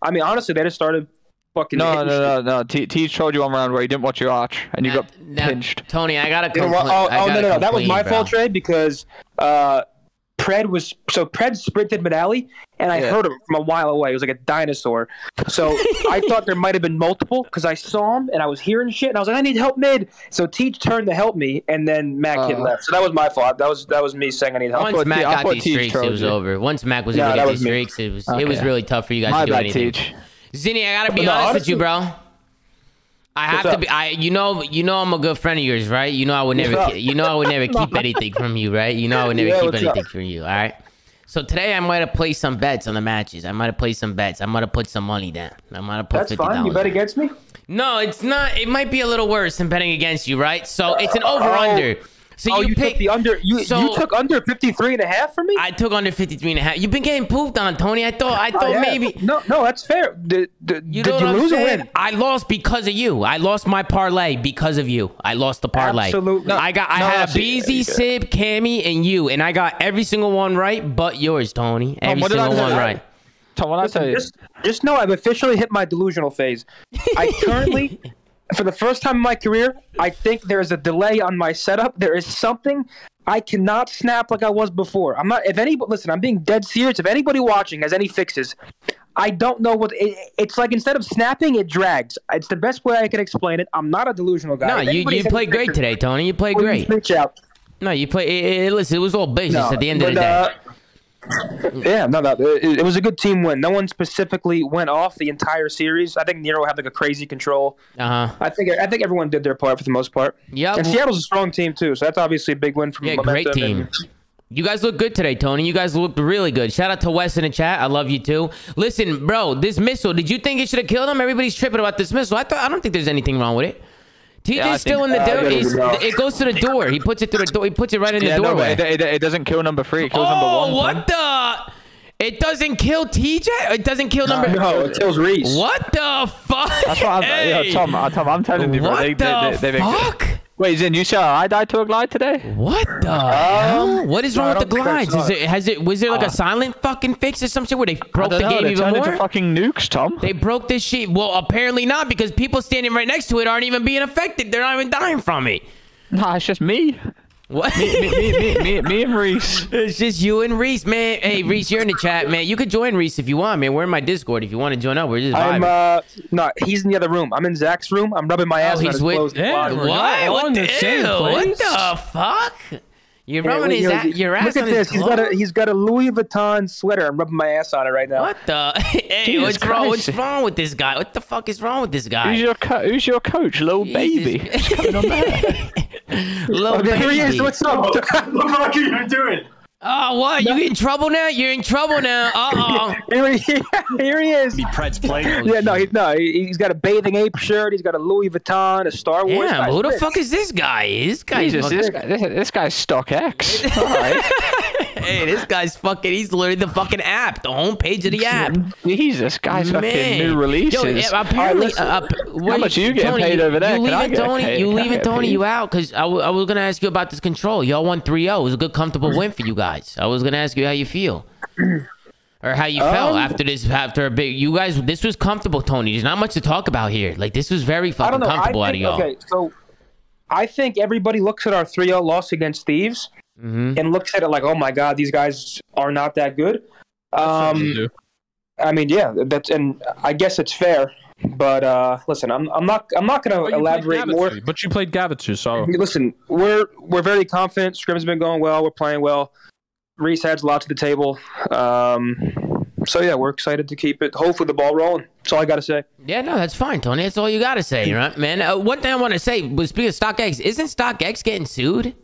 S11: I mean, honestly, they just started fucking.
S9: No. Teach showed you one round where you didn't watch your arch and you got pinched.
S1: Tony, I gotta complain.
S11: No. That was my fault, Trey, because Pred sprinted mid alley, and I heard him from a while away. It was like a dinosaur. So I thought there might have been multiple because I saw him and I was hearing shit, and I was like, I need help mid. So Teach turned to help me, and then Mac hit left. So that was my fault. That was me saying I need help.
S1: Once Mac got these streaks, it was over. Once Mac was able to get these streaks, it was really tough for you guys to do anything. Zinni, I gotta be honest with you, bro. I have to be. You know, I'm a good friend of yours, right? You know, I would never keep anything from you, right? You know, I would never keep anything from you. All right. So today I might have placed some bets on the matches. I might have placed some bets. I might have put some money down. I might have put $50.
S11: That's fine. You bet against me?
S1: No, it's not. It might be a little worse than betting against you, right? So it's an over/under. So
S11: you took the under. You took under 53.5 from me.
S1: I took under 53.5. You've been getting pooped on, Tony. I thought maybe.
S11: No, that's fair. Did you lose or win?
S1: I lost because of you. I lost my parlay because of you. I lost the parlay.
S11: Absolutely.
S1: I had a BZ, Sib, Cammy, and you, and I got every single one right, but yours, Tony. Every single one right.
S9: Tom, what I tell you?
S11: Just know I've officially hit my delusional phase. I currently. For the first time in my career, I think there's a delay on my setup. There is something I cannot snap like I was before. I'm not. Listen, I'm being dead serious. If anybody watching has any fixes, I don't know what it's like. Instead of snapping, it drags. It's the best way I can explain it. I'm not a delusional guy.
S1: No, you played great today, Tony. You played great. No, you played. Listen, it was all business at the end of the day.
S11: Yeah, it was a good team win. No one specifically went off the entire series. I think Nero had like a crazy control. I think everyone did their part for the most part.
S1: Yeah,
S11: and Seattle's a strong team too, so that's obviously a big win from Momentum.
S1: Great team. You guys look good today, Tony. You guys looked really good. Shout out to Wes in the chat. I love you too. Listen, bro, this missile. Did you think it should have killed him? Everybody's tripping about this missile. I don't think there's anything wrong with it. TJ's still in the door. It goes to the door. He puts it through the door. He puts it right in the doorway.
S9: No, it doesn't kill number 3. It kills number 1.
S1: What the? It doesn't kill TJ? It doesn't kill number...
S11: No, it kills Reese.
S1: What the fuck?
S9: That's what Tom, I'm telling you, bro.
S1: What the fuck?
S9: Wait, Zin, you saw I died to a glide today?
S1: What the hell? What is wrong with the glides? Was there like a silent fucking fix or some shit where they broke the game even more?
S9: Into fucking nukes, Tom.
S1: They broke this shit. Well, apparently not, because people standing right next to it aren't even being affected. They're not even dying from it.
S9: Nah, it's just me.
S1: What?
S9: Me and Reese.
S1: It's just you and Reese, man. Hey, Reese, you're in the chat, man. You could join Reese if you want, man. We're in my Discord if you want to join up. We're just vibing.
S11: No, he's in the other room. I'm in Zach's room. I'm rubbing my ass on his clothes.
S1: What? What the fuck? You're rubbing your ass on his clothes?
S11: Look at this. He's got a Louis Vuitton sweater. I'm rubbing my ass on it right now.
S1: What the? Hey, what's wrong with this guy? What the fuck is wrong with this guy?
S9: Who's your coach? Little baby. What's coming on there?
S1: Little baby.
S11: Here he is. What's up?
S10: What the fuck are you doing?
S1: Oh, what? You in trouble now? You're in trouble now.
S11: Here he is.
S10: Pred's playing.
S11: Yeah, he's got a bathing ape shirt. He's got a Louis Vuitton, a Star Wars.
S1: Yeah, who the fuck is this guy? This guy's
S9: StockX. All right.
S1: Hey, this guy's fucking. He's literally the fucking app, the homepage of the app.
S9: Jesus, guy's fucking new releases.
S1: Yo, apparently,
S9: how much are you getting paid over there?
S1: You leaving Tony? You out? Because I was gonna ask you about this control. Y'all won 3-0. It was a good, comfortable win for you guys. I was gonna ask you how you feel, or how you felt after a big. You guys, this was comfortable, Tony. There's not much to talk about here. Like, this was very fucking comfortable out of y'all.
S11: Okay, so I think everybody looks at our 3-0 loss against Thieves and looks at it like, oh my God, these guys are not that good. I mean, yeah, and I guess it's fair. But listen, I'm not going to elaborate more.
S3: But you played Gavitu, so
S11: listen, we're very confident. Scrim's been going well. We're playing well. Reese adds a lot to the table. So yeah, we're excited to keep it. Hopefully, the ball rolling. That's all I got to say.
S1: Yeah, no, that's fine, Tony. That's all you got to say, right, man? One thing I want to say was, speaking of StockX, isn't StockX getting sued?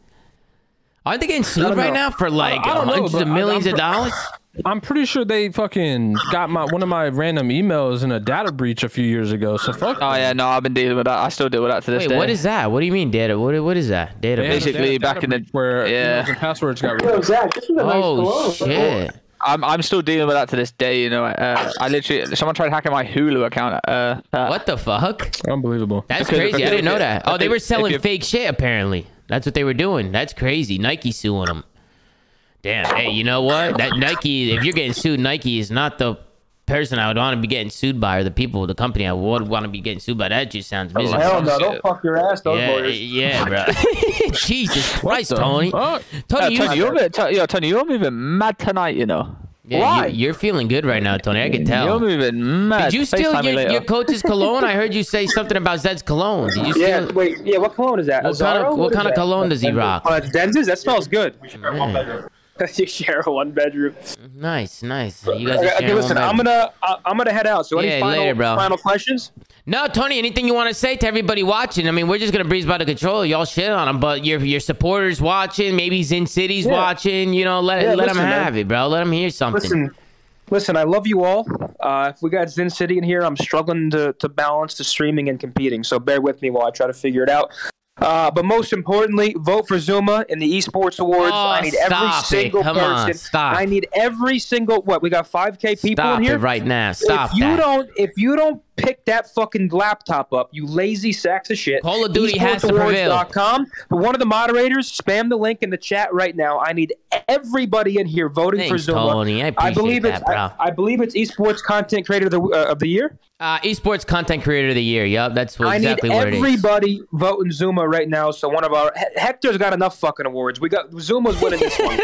S1: Aren't they getting sued right now for like hundreds of millions of dollars?
S3: I'm pretty sure they fucking got one of my random emails in a data breach a few years ago. So fuck.
S9: Oh yeah, no, I've been dealing with that. I still deal with that to this day.
S1: What is that? What do you mean data? What is that? Data.
S9: Basically, back in the
S3: where emails and passwords got
S11: Yo, Zach, this is a nice
S1: oh shit.
S9: I'm still dealing with that to this day. You know, I literally someone tried hacking my Hulu account.
S1: What the fuck?
S3: Unbelievable.
S1: That's crazy. I didn't know that. Oh, they were selling fake shit apparently. That's what they were doing. That's crazy. Nike suing them. Damn. Hey, you know what? That Nike, if you're getting sued, Nike is not the person I would want to be getting sued by, or the people, the company I would want to be getting sued by. That just sounds miserable.
S11: Hell no, don't fuck your ass, those lawyers.
S1: Yeah, bro. Jesus Christ, Tony.
S9: Tony, you're moving mad tonight, you know.
S1: Yeah, why? You're feeling good right now, Tony. I can tell.
S9: You're moving mad.
S1: Did you steal your coach's cologne? I heard you say something about Zed's cologne. Did you steal?
S11: Yeah, what cologne is that?
S1: What kind of cologne does he rock?
S11: Denz's? That smells good. You share one bedroom.
S1: Nice. You guys are sharing
S11: listen, I'm gonna head out. So any
S1: final
S11: questions?
S1: No, Tony. Anything you want to say to everybody watching? I mean, we're just gonna breeze by the controller. Y'all shit on him, but your supporters watching, maybe Zin City's watching. You know, let them have it, bro. Let them hear something.
S11: Listen, I love you all. If we got Zin City in here, I'm struggling to balance the streaming and competing. So bear with me while I try to figure it out. But most importantly, vote for ZooMaa in the Esports Awards. I need every single person. I need every single we got 5K people in here
S1: right now.
S11: If you don't pick that fucking laptop up, you lazy sacks of shit.
S1: Call of Duty has to prevail.
S11: One of the moderators, spam the link in the chat right now. I need everybody in here voting for ZooMaa.
S1: Tony. I believe
S11: I believe it's Esports Content Creator of the Year.
S1: Esports Content Creator of the Year. Yup, that's exactly what it is.
S11: I need everybody voting ZooMaa right now. So one of our Hector's got enough fucking awards. We got ZooMaa's winning this one.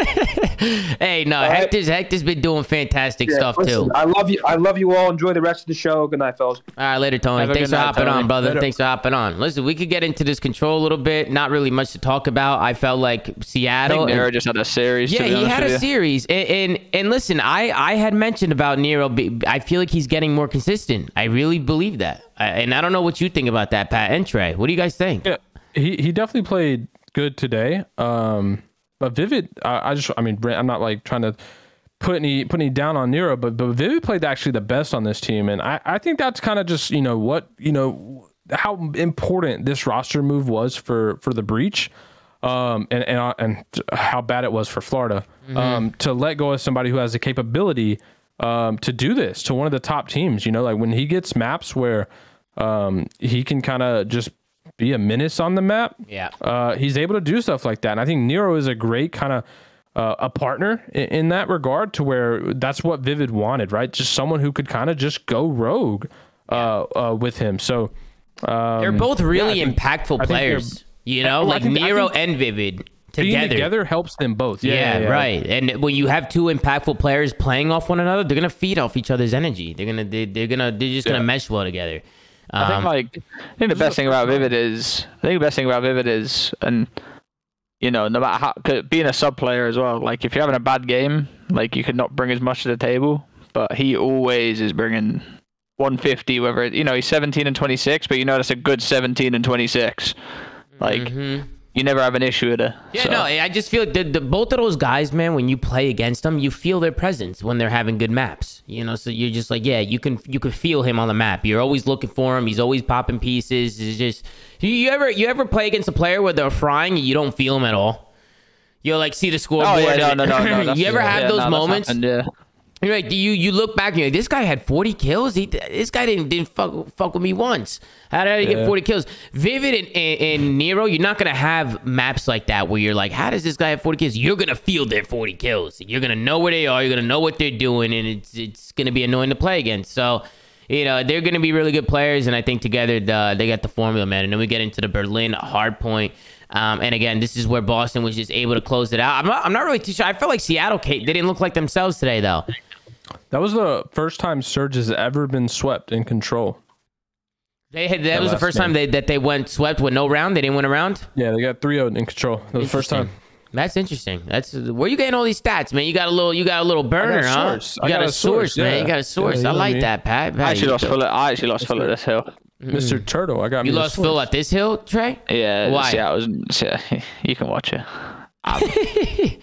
S1: Hey, no, Hector's been doing fantastic stuff too.
S11: I love you all. Enjoy the rest of the show. Good night, fellas.
S1: All right, later, Tony. Thanks for hopping on, brother. Later. Thanks for hopping on. Listen, we could get into this control a little bit. Not really much to talk about. I felt like Seattle.
S9: I think Nero just had a series.
S1: Yeah, he had a series. And listen, I had mentioned about Nero. I feel like he's getting more consistent. I really believe that. And I don't know what you think about that, Pat and Trey. What do you guys think?
S3: Yeah, he definitely played good today. But Vivid, I'm not like trying to put any down on Nero, but Vivid played actually the best on this team, and I think that's kind of just how important this roster move was for the breach, and how bad it was for Florida to let go of somebody who has the capability to do this to one of the top teams. Like when he gets maps where he can kind of just be a menace on the map.
S1: Yeah,
S3: he's able to do stuff like that, and I think Nero is a great kind of a partner in that regard, to where that's what Vivid wanted, right? Just someone who could kind of just go rogue with him. So
S1: they're both really impactful players, like Nero and Vivid together.
S3: Being together helps them both.
S1: Yeah, right. And when you have two impactful players playing off one another, they're gonna feed off each other's energy. They're just gonna mesh well together.
S9: I think the best thing about Vivid is, and no matter how, being a sub player as well, like if you're having a bad game, like you could not bring as much to the table, but he always is bringing 150, whether he's 17 and 26, but that's a good 17 and 26. Like you never have an issue with it.
S1: Yeah, no, I just feel both of those guys, man, when you play against them, you feel their presence when they're having good maps. So you're just like, yeah, you can feel him on the map. You're always looking for him. He's always popping pieces. It's just, you ever play against a player where they're frying and you don't feel him at all? You'll like see the scoreboard.
S9: Oh yeah, no.
S1: You ever have those moments?
S9: Happened, yeah.
S1: You're like, you look back and you're like, this guy had 40 kills. This guy didn't fuck with me once. How did he get 40 kills? Vivid and Nero, you're not gonna have maps like that where you're like, how does this guy have 40 kills? You're gonna feel their 40 kills. You're gonna know where they are. You're gonna know what they're doing, and it's gonna be annoying to play against. So you know, they're going to be really good players, and I think together they got the formula, man. And then we get into the Berlin hard point. And again, this is where Boston was just able to close it out. I'm not really too sure. I feel like Seattle, they didn't look like themselves today, though.
S3: That was the first time Surge has ever been swept in control.
S1: That was the first time that they went swept with no round. They didn't win a round.
S3: Yeah, they got 3-0 in control. That was the first time.
S1: That's interesting. That's where you getting all these stats, man. You got a little burner, huh?
S3: You
S1: got a source, man.
S3: Yeah.
S1: you got a source.
S3: Yeah,
S1: I like that, Pat.
S9: I actually lost Phil at this hill.
S3: Mr. Turtle, I got
S1: you lost Phil at this hill, Trey?
S9: Yeah.
S1: Why?
S9: You can watch it.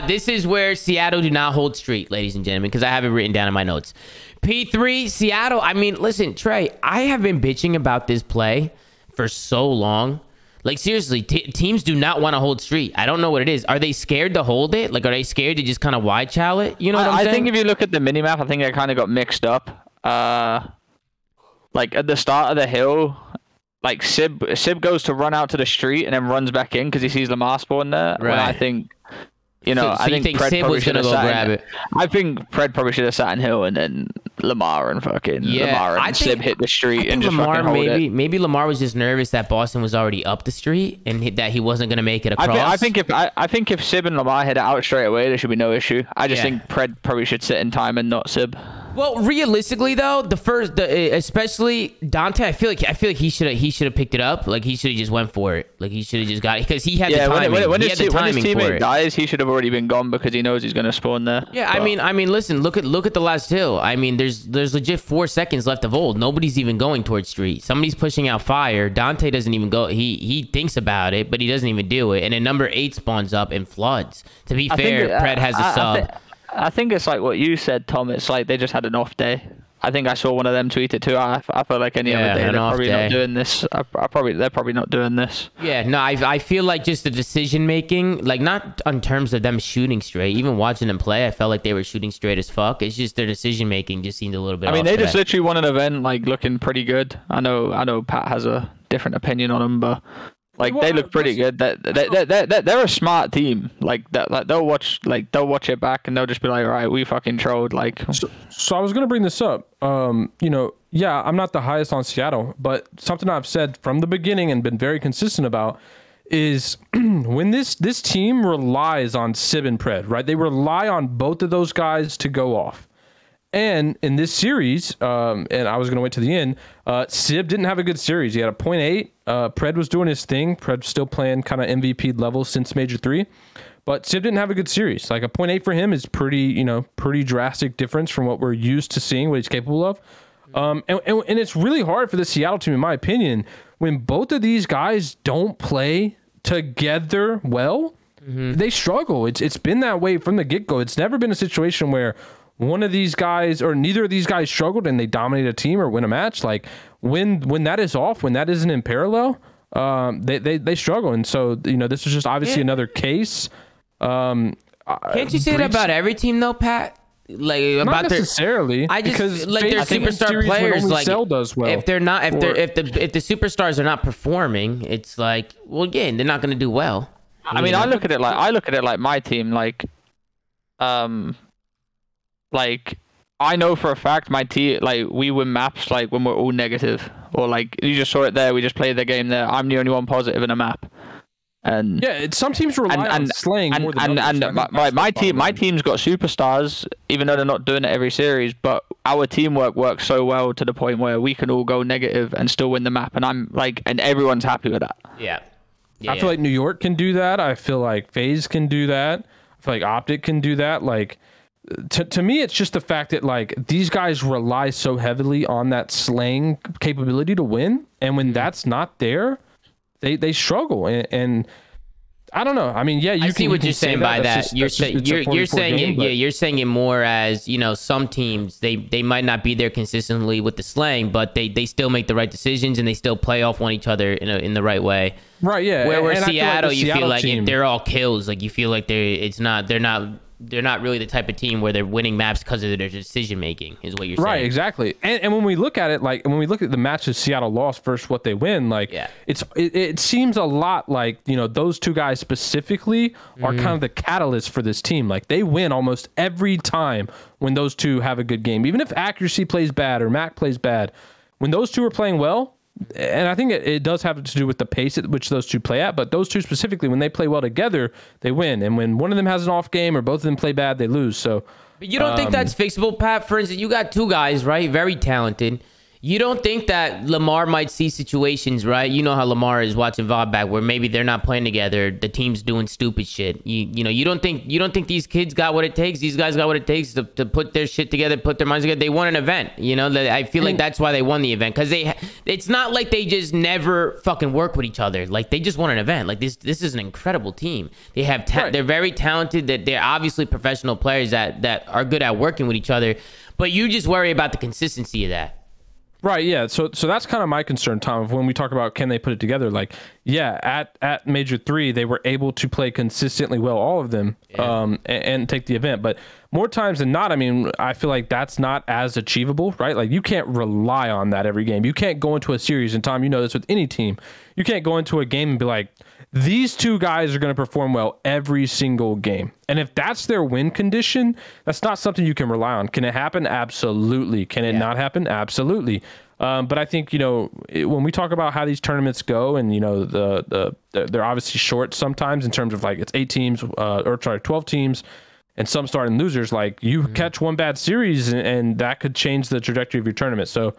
S1: This is where Seattle do not hold street, ladies and gentlemen, because I have it written down in my notes. P3, Seattle. I mean, listen, Trey, I have been bitching about this play for so long. Like, seriously, teams do not want to hold street. I don't know what it is. Are they scared to hold it? Like, are they scared to just kind of wide chow it? You know what I'm saying?
S9: I think if you look at the minimap, I think it kind of got mixed up. Like, at the start of the hill, like, Sib goes to run out to the street and then runs back in because he sees Lamar spawn there.
S1: Right.
S9: I think... You know,
S1: so
S9: I think Pred
S1: Sib was gonna go grab it.
S9: I think Pred probably should have sat in hill, and then Lamar and Sib hit the street and just
S1: Lamar
S9: fucking hold it.
S1: Maybe Lamar was just nervous that Boston was already up the street and that he wasn't gonna make it across.
S9: I think if Sib and Lamar hit it out straight away, there should be no issue. I just think Pred probably should sit in time and not Sib.
S1: Well, realistically though, especially Dante, I feel like he should have picked it up. Like he should have just went for it. Like he should have just got it because he had the timing.
S9: When his teammate dies, he should have already been gone because he knows he's gonna spawn there.
S1: Yeah, but I mean, listen, look at the last hill. I mean, there's legit 4 seconds left of ult. Nobody's even going towards street. Somebody's pushing out fire. Dante doesn't even go. He thinks about it, but he doesn't even do it. And then number 8 spawns up and floods. To be fair, Pred has a sub.
S9: I think it's like what you said, Tom. It's like they just had an off day. I think I saw one of them tweet it too. I feel like any other day they're probably not doing this. They're probably not doing this.
S1: Yeah, no, I feel like just the decision making, like not in terms of them shooting straight. Even watching them play, I felt like they were shooting straight as fuck. It's just their decision making just seemed a little bit.
S9: I mean,
S1: off
S9: they
S1: today.
S9: just literally won an event like looking pretty good. I know Pat has a different opinion on them, but. Like they look pretty good. They're a smart team. Like they'll watch it back and they'll just be like, all right, we fucking trolled. Like
S3: so I was gonna bring this up. You know, yeah, I'm not the highest on Seattle, but something I've said from the beginning and been very consistent about is when this team relies on Sib and Pred, right? They rely on both of those guys to go off. And in this series, and I was going to wait to the end, Sib didn't have a good series. He had a 0.8. Pred was doing his thing. Pred's still playing kind of MVP level since Major 3. But Sib didn't have a good series. Like a 0.8 for him is pretty drastic difference from what we're used to seeing, what he's capable of. And it's really hard for the Seattle team, in my opinion, when both of these guys don't play together well, they struggle. It's been that way from the get-go. It's never been a situation where one of these guys or neither of these guys struggled and they dominate a team or win a match. Like when that is off, when that isn't in parallel, they struggle. And so, you know, this is just obviously another case.
S1: Can't you say that about every team though, Pat? Like
S3: not
S1: about
S3: necessarily.
S1: I just
S3: because
S1: like their superstar players. Like
S3: does well,
S1: if they're not, if the superstars are not performing, it's like, well, again, they're not going to do well.
S9: I mean, I look at it like my team, like I know for a fact my team, like we win maps like when we're all negative, or like you just saw it there. We just played the game there. I'm the only one positive in a map, and
S3: yeah, some teams rely on slaying more than others.
S9: My team's got superstars, even though they're not doing it every series. But our teamwork works so well to the point where we can all go negative and still win the map, and everyone's happy with that.
S1: Yeah,
S3: I feel like New York can do that. I feel like Faze can do that. I feel like Optic can do that. Like. To me, it's just the fact that like these guys rely so heavily on that slaying capability to win, and when that's not there, they struggle. And I don't know. I mean, yeah,
S1: I see what you're saying by that. You're saying you're saying it more as, you know, some teams they might not be there consistently with the slaying, but they still make the right decisions and they still play off on each other in the right way.
S3: Right. Yeah.
S1: Where
S3: and
S1: Seattle,
S3: like
S1: you feel like
S3: team,
S1: they're all kills. Like you feel like they're not they're not really the type of team where they're winning maps because of their decision making, is what you're saying.
S3: Right, exactly. And when we look at it, like when we look at the matches Seattle lost versus what they win, like it seems a lot like, you know, those two guys specifically are kind of the catalyst for this team. Like they win almost every time when those two have a good game. Even if accuracy plays bad or Mac plays bad, when those two are playing well, and I think it does have to do with the pace at which those two play at, but those two specifically, when they play well together, they win. And when one of them has an off game or both of them play bad, they lose. So,
S1: but you don't think that's fixable, Pat? For instance, you got two guys, right? Very talented. You don't think that Lamar might see situations, right? You know how Lamar is watching VOD back where maybe they're not playing together, the team's doing stupid shit. You know, you don't think these kids got what it takes, these guys got what it takes to put their shit together, put their minds together. They won an event, you know. I feel like that's why they won the event, because it's not like they just never fucking work with each other. Like they just won an event. Like this is an incredible team. They have they're very talented. That they're obviously professional players that are good at working with each other. But you just worry about the consistency of that.
S3: Right, yeah. So that's kind of my concern, Tom, of when we talk about can they put it together. Like, yeah, at Major 3, they were able to play consistently well, all of them, and take the event. But more times than not, I mean, I feel like that's not as achievable, right? Like, you can't rely on that every game. You can't go into a series, and Tom, you know this with any team. You can't go into a game and be like, these two guys are going to perform well every single game. And if that's their win condition, that's not something you can rely on. Can it happen? Absolutely. Can it not happen? Absolutely. But I think, you know, when we talk about how these tournaments go, and, you know, they're obviously short sometimes in terms of like it's 8 teams, 12 teams, and some starting losers. Like you catch one bad series and that could change the trajectory of your tournament. So,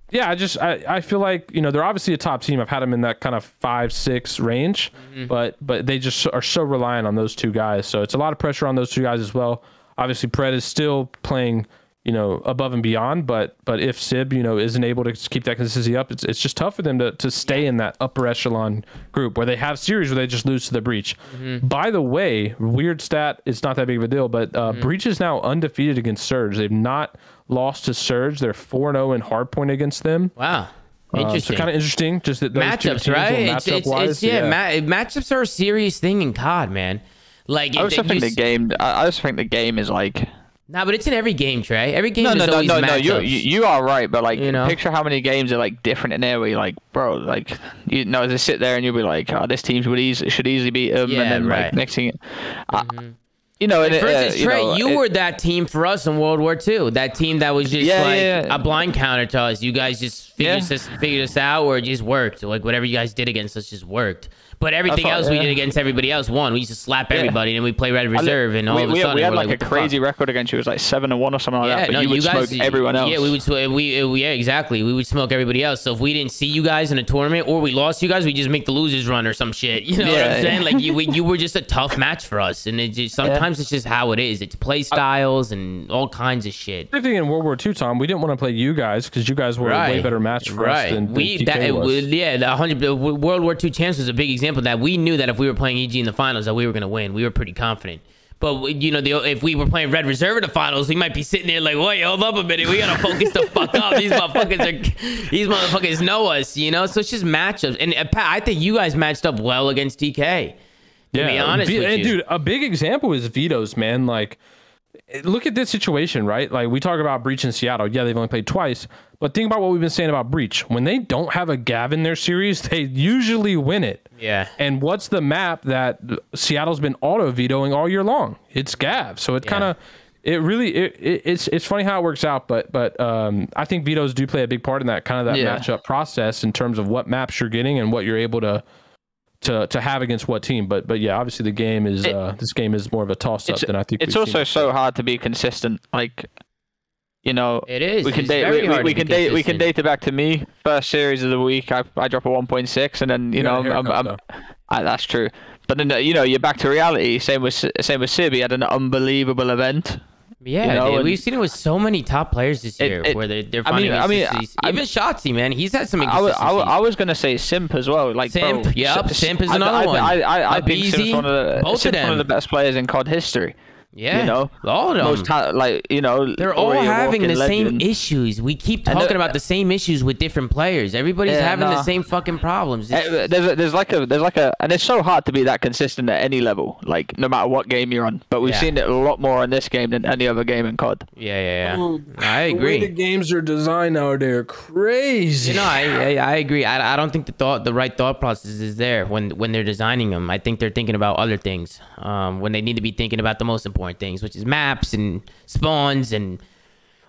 S3: yeah, I feel like, you know, they're obviously a top team. I've had them in that kind of 5-6 range, but they just are so reliant on those two guys. So it's a lot of pressure on those two guys as well. Obviously, Pred is still playing, you know, above and beyond, but if Sib, you know, isn't able to keep that consistency up, it's just tough for them to stay in that upper echelon group where they have series where they just lose to the Breach. By the way, weird stat, it's not that big of a deal, but Breach is now undefeated against Surge. They've not lost to Surge. They're 4-0 in hardpoint against them.
S1: Wow. Interesting.
S3: So kind of interesting, just that those
S1: matchups, right? Matchups are a serious thing in COD, man. Like
S9: I also think the game is like.
S1: Nah, but it's in every game, Trey. Every game is always matchups.
S9: No, you are right, but like, you know, picture how many games are like different in there where you're like, bro, like, you know, they sit there and you'll be like, oh, this team should easily beat them, and then like next thing, you know,
S1: for instance, Trey, you were that team for us in World War II. That team that was just a blind counter to us. You guys just figured us out, or it just worked. Like whatever you guys did against us just worked. But everything else we did against everybody else won. We used to slap everybody, and we play Red Reserve, and all of a sudden
S9: we had like a crazy record against you. It was like 7-1 or something like that. But you would smoke everyone else.
S1: Yeah, exactly. We would smoke everybody else. So if we didn't see you guys in a tournament, or we lost you guys, we just make the losers run or some shit. You know what I'm saying? Like you were just a tough match for us, and it just sometimes it's just how it is. It's play styles and all kinds of shit.
S3: I think in World War II, Tom, we didn't want to play you guys because you guys were a way better match for us than TK was.
S1: The World War II champs was a big example of that. We knew that if we were playing EG in the finals, that we were going to win. We were pretty confident. But, you know, if we were playing Red Reserve in the finals, we might be sitting there like, wait, hold up a minute. We got to focus the fuck up. These motherfuckers know us, you know? So it's just matchups. And Pat, I think you guys matched up well against TK. To be honest with you.
S3: Dude, a big example is Vito's, man. Like, look at this situation, right? Like, we talk about Breach in Seattle. Yeah, they've only played twice. But think about what we've been saying about Breach. When they don't have a Gav in their series, they usually win it.
S1: Yeah.
S3: And what's the map that Seattle's been auto-vetoing all year long? It's Gav. So it's kind of... It's funny how it works out, but I think vetoes do play a big part in that matchup process in terms of what maps you're getting and what you're able to have against what team. But yeah, obviously the game is this game is more of a toss up than I think.
S9: It's also so hard to be consistent. Like, you know,
S1: it is.
S9: We can date it back to me. First series of the week, I drop a 1.6, and then that's true. But then you know, you're back to reality. Same with Sib. He had an unbelievable event.
S1: Yeah, you know, we've seen it with so many top players this year where they're finding even Shotzzy, man, he's had some inconsistencies.
S9: I was gonna say Simp as well. Like
S1: Simp,
S9: bro,
S1: Simp is another one.
S9: I think Simp's one of the best players in COD history.
S1: Yeah,
S9: you know,
S1: all of them.
S9: like, you know,
S1: they're all having the same issues. We keep talking about the same issues with different players. Everybody's having the same fucking problems.
S9: There's like a, and it's so hard to be that consistent at any level, like no matter what game you're on. But we've seen it a lot more in this game than any other game in COD.
S1: Yeah. I agree.
S3: The way the games are designed nowadays are crazy.
S1: You know, I agree. I don't think the right thought process is there when they're designing them. I think they're thinking about other things when they need to be thinking about the most important things, which is maps and spawns and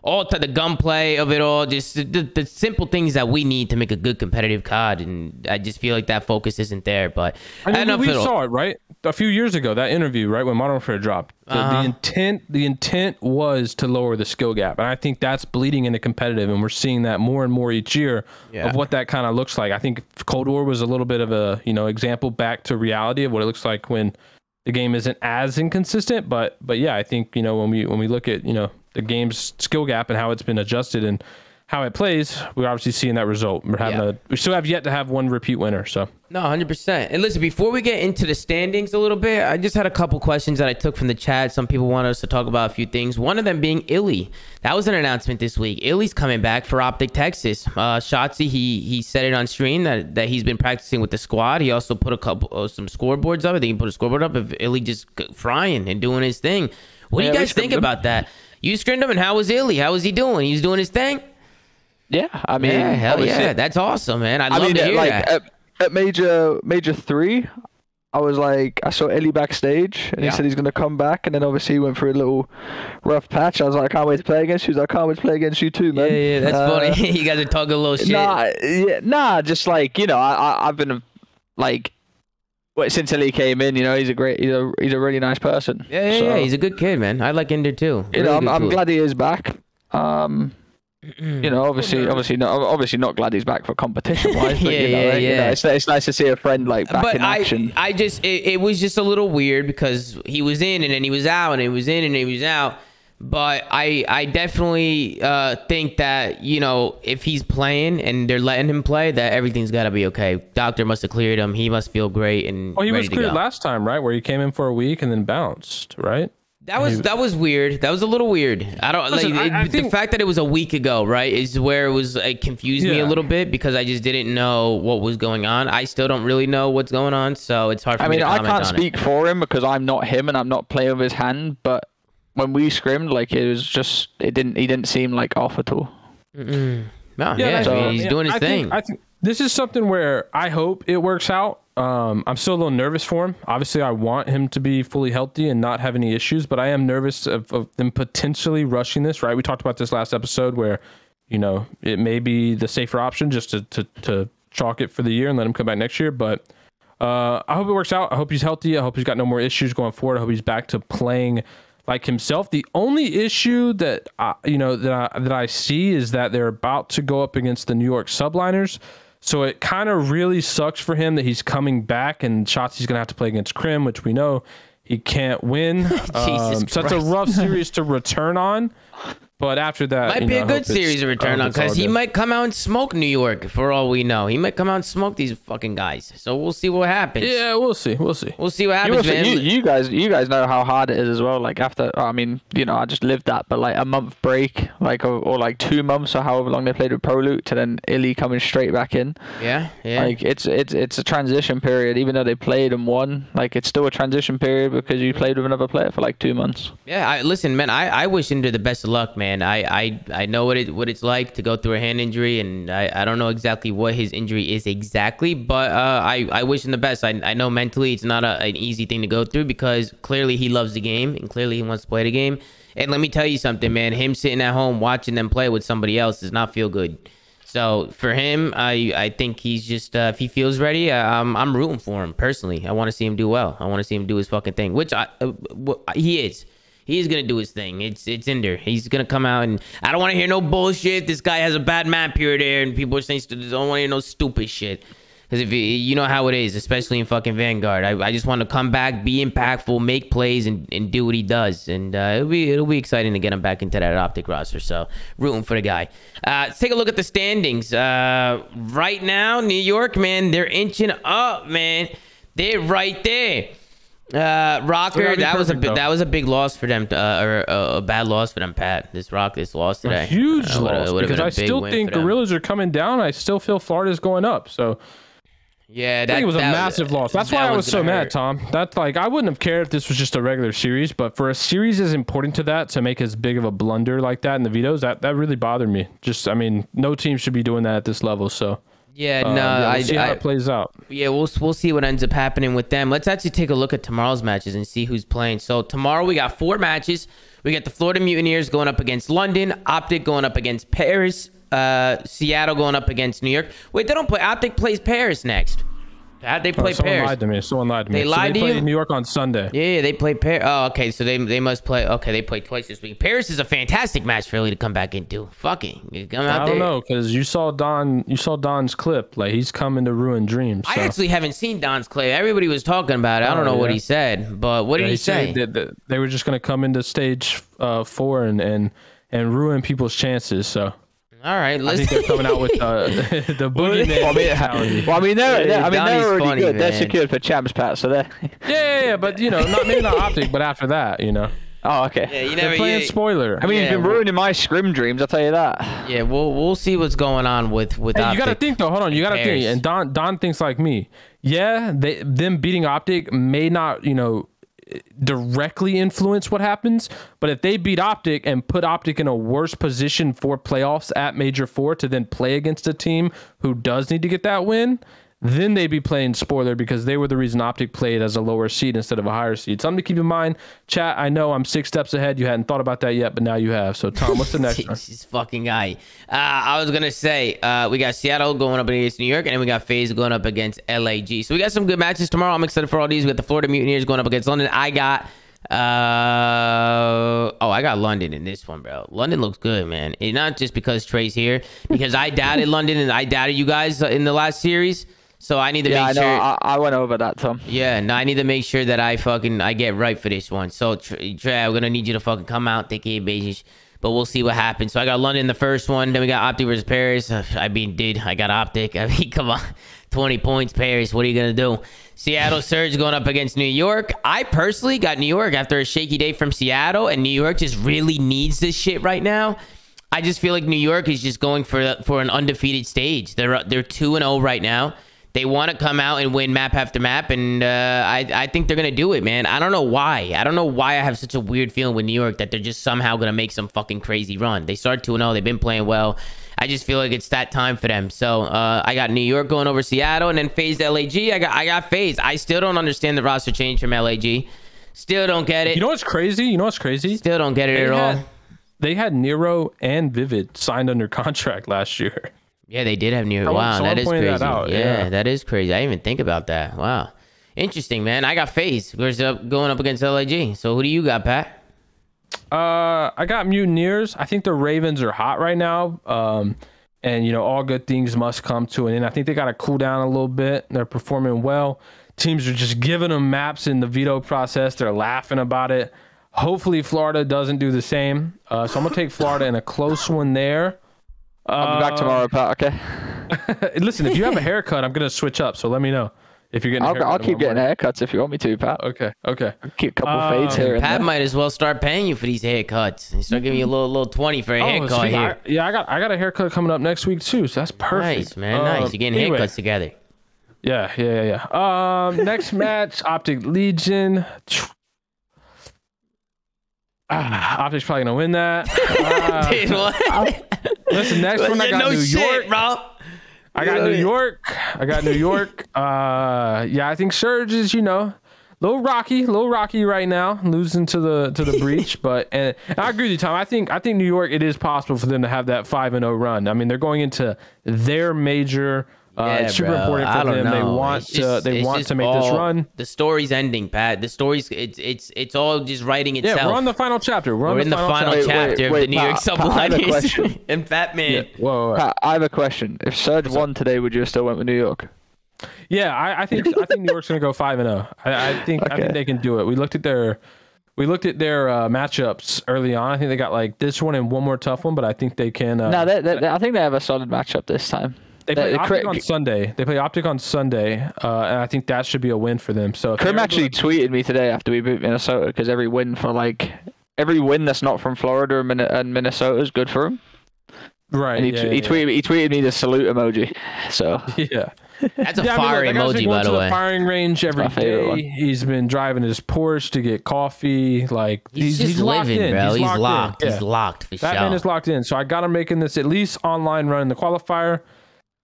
S1: all the gunplay of it all, just the simple things that we need to make a good competitive COD. And I just feel like that focus isn't there. But
S3: I mean, we saw it right a few years ago, that interview, right, when Modern Warfare dropped. The intent was to lower the skill gap, and I think that's bleeding into competitive, and we're seeing that more and more each year of what that kind of looks like. I think Cold War was a little bit of a example back to reality of what it looks like when the game isn't as inconsistent, but yeah, I think when we look at the game's skill gap and how it's been adjusted and how it plays, we're obviously seeing that result. We still have yet to have one repeat winner. So
S1: no, 100%. And listen, before we get into the standings a little bit, I just had a couple questions that I took from the chat. Some people want us to talk about a few things. One of them being Illy. That was an announcement this week. Illy's coming back for Optic Texas. Shotzi, he said it on stream that he's been practicing with the squad. He also put some scoreboards up. I think he put a scoreboard up of Illy just frying and doing his thing. What do you guys think about that? You scrimmed him, and how was Illy? How was he doing? He's doing his thing?
S9: Yeah, I mean,
S1: hell yeah, that's awesome, man. I'd love to hear that.
S9: At Major 3, I was like, I saw Illy backstage, and he said he's going to come back, and then obviously he went through a little rough patch. I was like, I can't wait to play against you. He's like, I can't wait to play against you too, man.
S1: Yeah, that's funny. You guys are talking a little shit.
S9: Just like, I've been like, since Illy came in, he's a really nice person.
S1: Yeah, he's a good kid, man. I like Ender too.
S9: I'm glad he is back. Obviously not glad he's back for competition wise, but it's nice to see a friend like back in action.
S1: It was just a little weird because he was in and then he was out and he was in and he was out. But I definitely think that if he's playing and they're letting him play, that everything's got to be okay. Doctor must have cleared him. He must feel great and
S3: he was cleared last time, right? Where he came in for a week and then bounced, right?
S1: That was weird. That was a little weird. I don't think the fact that it was a week ago, right, is where it was confused me a little bit because I just didn't know what was going on. I still don't really know what's going on, so it's hard for me to comment on it.
S9: I can't speak for him because I'm not him and I'm not playing with his hand. But when we scrimmed, it was just he didn't seem like off at all.
S1: No, he's doing his thing.
S3: I think this is something where I hope it works out. I'm still a little nervous for him. Obviously, I want him to be fully healthy and not have any issues, but I am nervous of them potentially rushing this, right? We talked about this last episode where, it may be the safer option just to chalk it for the year and let him come back next year. But I hope it works out. I hope he's healthy. I hope he's got no more issues going forward. I hope he's back to playing like himself. The only issue that I see is that they're about to go up against the New York Subliners. So it kind of really sucks for him that he's coming back and Shotzi's going to have to play against Crim, which we know he can't win. So it's a rough series to return on. But after that,
S1: might be a good series to return on because he might come out and smoke New York for all we know. He might come out and smoke these fucking guys. So we'll see what happens.
S3: Yeah, we'll see.
S1: We'll see what happens, man.
S9: You guys know how hard it is as well. Like after, I just lived that, but like a month break, or like 2 months or however long they played with Prolute to then Illy coming straight back in.
S1: Yeah.
S9: Like it's a transition period. Even though they played and won, like it's still a transition period because you played with another player for like 2 months.
S1: Yeah, listen, man. I wish Ender the best of luck, man. I know what it's like to go through a hand injury, and I don't know exactly what his injury is exactly, but I wish him the best. I know mentally it's not an easy thing to go through because clearly he loves the game and clearly he wants to play the game. And let me tell you something, man. Him sitting at home watching them play with somebody else does not feel good. So for him, I think he's just if he feels ready, I'm rooting for him personally. I want to see him do well. I want to see him do his fucking thing, which he is. He's going to do his thing. It's Ender. He's going to come out, and I don't want to hear no bullshit. This guy has a bad map here there, and people are saying, don't want to hear no stupid shit. Because if you know how it is, especially in fucking Vanguard. I just want to come back, be impactful, make plays, and do what he does. And it'll be exciting to get him back into that Optic roster. So rooting for the guy. Let's take a look at the standings. Right now, New York, man, they're inching up, man. They're right there. Rokkr, that was a big loss for them, or a bad loss for them, Pat. This loss today,
S3: a huge loss, because I still think Gorillas are coming down. I still feel Florida's going up. So
S1: yeah,
S3: I think it was a massive loss. That's why I was so mad, Tom. That's like, I wouldn't have cared if this was just a regular series, but for a series as important to that, to make as big of a blunder like that in the vetoes, that really bothered me. Just, I mean, no team should be doing that at this level. So
S1: yeah, no,
S3: we'll see how it plays out.
S1: Yeah, we'll see what ends up happening with them. Let's actually take a look at tomorrow's matches and see who's playing. So tomorrow we got 4 matches. We got the Florida Mutineers going up against London, Optic going up against Paris, Seattle going up against New York. Wait, they don't play. Optic plays Paris next. They play
S3: someone
S1: Paris.
S3: Lied to me. Someone lied to me.
S1: They lied to you?
S3: They play New York on Sunday.
S1: Yeah, they play Paris. Oh, okay. So they must play. Okay, they played twice this week. Paris is a fantastic match for Philly to come back into. Fucking come out there.
S3: I don't know, because you saw Don's clip. Like, he's coming to ruin dreams. So.
S1: I actually haven't seen Don's clip. Everybody was talking about it. I don't know what he said, but what did he say?
S3: They were just going to come into stage 4 and ruin people's chances. So.
S1: All right,
S3: I think they're coming out with the boogeyman mentality.
S9: Well, I mean, they're already funny, good. Man. They're secured for champs, Pat. So they're
S3: yeah, but you know, maybe not Optic, but after that, you know.
S9: Oh, okay.
S1: Yeah,
S3: they're playing spoiler.
S9: I mean, you've been ruining my scrim dreams. I'll tell you that.
S1: Yeah, we'll see what's going on with
S3: hey,
S1: Optic.
S3: You got to think though. Hold on, you got to think. And Don thinks like me. Yeah, them beating Optic may not, you know, directly influence what happens, but if they beat Optic and put Optic in a worse position for playoffs at Major 4 to then play against a team who does need to get that win, then they'd be playing spoiler, because they were the reason Optic played as a lower seed instead of a higher seed. Something to keep in mind. Chat, I know I'm 6 steps ahead. You hadn't thought about that yet, but now you have. So Tom, what's the next one?
S1: This fucking guy. I was gonna say we got Seattle going up against New York, and then we got Faze going up against LAG. So we got some good matches tomorrow. I'm excited for all these. We got the Florida Mutineers going up against London. I got London in this one, bro. London looks good, man. And not just because Trey's here, because I doubted London and I doubted you guys in the last series. So I need to make sure.
S9: I went over that, Tom.
S1: Yeah, no, I need to make sure that I get right for this one. So Trey, I'm gonna need you to fucking come out, take care of business. But we'll see what happens. So I got London in the first one. Then we got Optic versus Paris. I got Optic. I mean, come on. 20 points, Paris. What are you going to do? Seattle Surge going up against New York. I personally got New York after a shaky day from Seattle. And New York just really needs this shit right now. I just feel like New York is just going for an undefeated stage. They're 2-0 right now. They want to come out and win map after map, and I think they're going to do it, man. I don't know why. I don't know why I have such a weird feeling with New York that they're just somehow going to make some fucking crazy run. They start 2-0. They've been playing well. I just feel like it's that time for them. So I got New York going over Seattle, and then Faze LAG. I got Faze. I still don't understand the roster change from LAG. Still don't get it.
S3: You know what's crazy?
S1: Still don't get it at all.
S3: They had Nero and Vivid signed under contract last year.
S1: Yeah, they did have Nero. Wow, that is crazy. Yeah, that is crazy. I didn't even think about that. Wow. Interesting, man. I got Faze. We're going up against LAG. So who do you got, Pat?
S3: I got Mutineers. I think the Ravens are hot right now. And, you know, all good things must come to an end. I think they got to cool down a little bit. They're performing well. Teams are just giving them maps in the veto process. They're laughing about it. Hopefully Florida doesn't do the same. So I'm going to take Florida in a close one there.
S9: I'll be back tomorrow, Pat. Okay.
S3: Listen, if you have a haircut, I'm going to switch up. So let me know. If you're getting
S9: I'll keep getting haircuts if you want me to, Pat.
S3: Okay.
S9: I'll keep a couple fades here and
S1: Pat
S9: there.
S1: might as well start paying you for these haircuts. And start giving you a little 20 for a haircut here.
S3: I got a haircut coming up next week too, so that's perfect.
S1: Nice, man. Nice. You're getting haircuts together.
S3: Yeah. Next match, Optic Legion. Optic's probably gonna win that.
S1: Dude, what?
S3: Listen, next one I got New York,
S1: bro.
S3: I got New York. I think Surge is, you know, little rocky right now, losing to the breach. But and I agree with you, Tom. I think New York, it is possible for them to have that 5-0 run. I mean, they're going into their major. It's super important for them. They want to make this run.
S1: The story's ending, Pat. The story's it's all just writing itself.
S3: Yeah, we're on the final chapter.
S1: We're in the final chapter of the New York Subliners and Batman.
S3: Yeah. Whoa.
S9: Pat, I have a question. If Surge won today, would you have still went with New York?
S3: Yeah, I think New York's gonna go 5-0. I think they can do it. We looked at their matchups early on. I think they got like this one and one more tough one, but I think they can.
S9: I think they have a solid matchup this time.
S3: They play Optic on Sunday. And I think that should be a win for them. So
S9: Krim actually tweeted me today after we beat Minnesota because every win that's not from Florida and Minnesota is good for him.
S3: Right.
S9: And he tweeted me the salute emoji. So
S3: yeah.
S1: That's a fire emoji, by the way.
S3: The firing range every day. He's been driving his Porsche to get coffee. Like he's
S1: living, bro. He's locked.
S3: Yeah.
S1: He's locked for sure.
S3: That man is locked in. So I got him making this at least online run in the qualifier.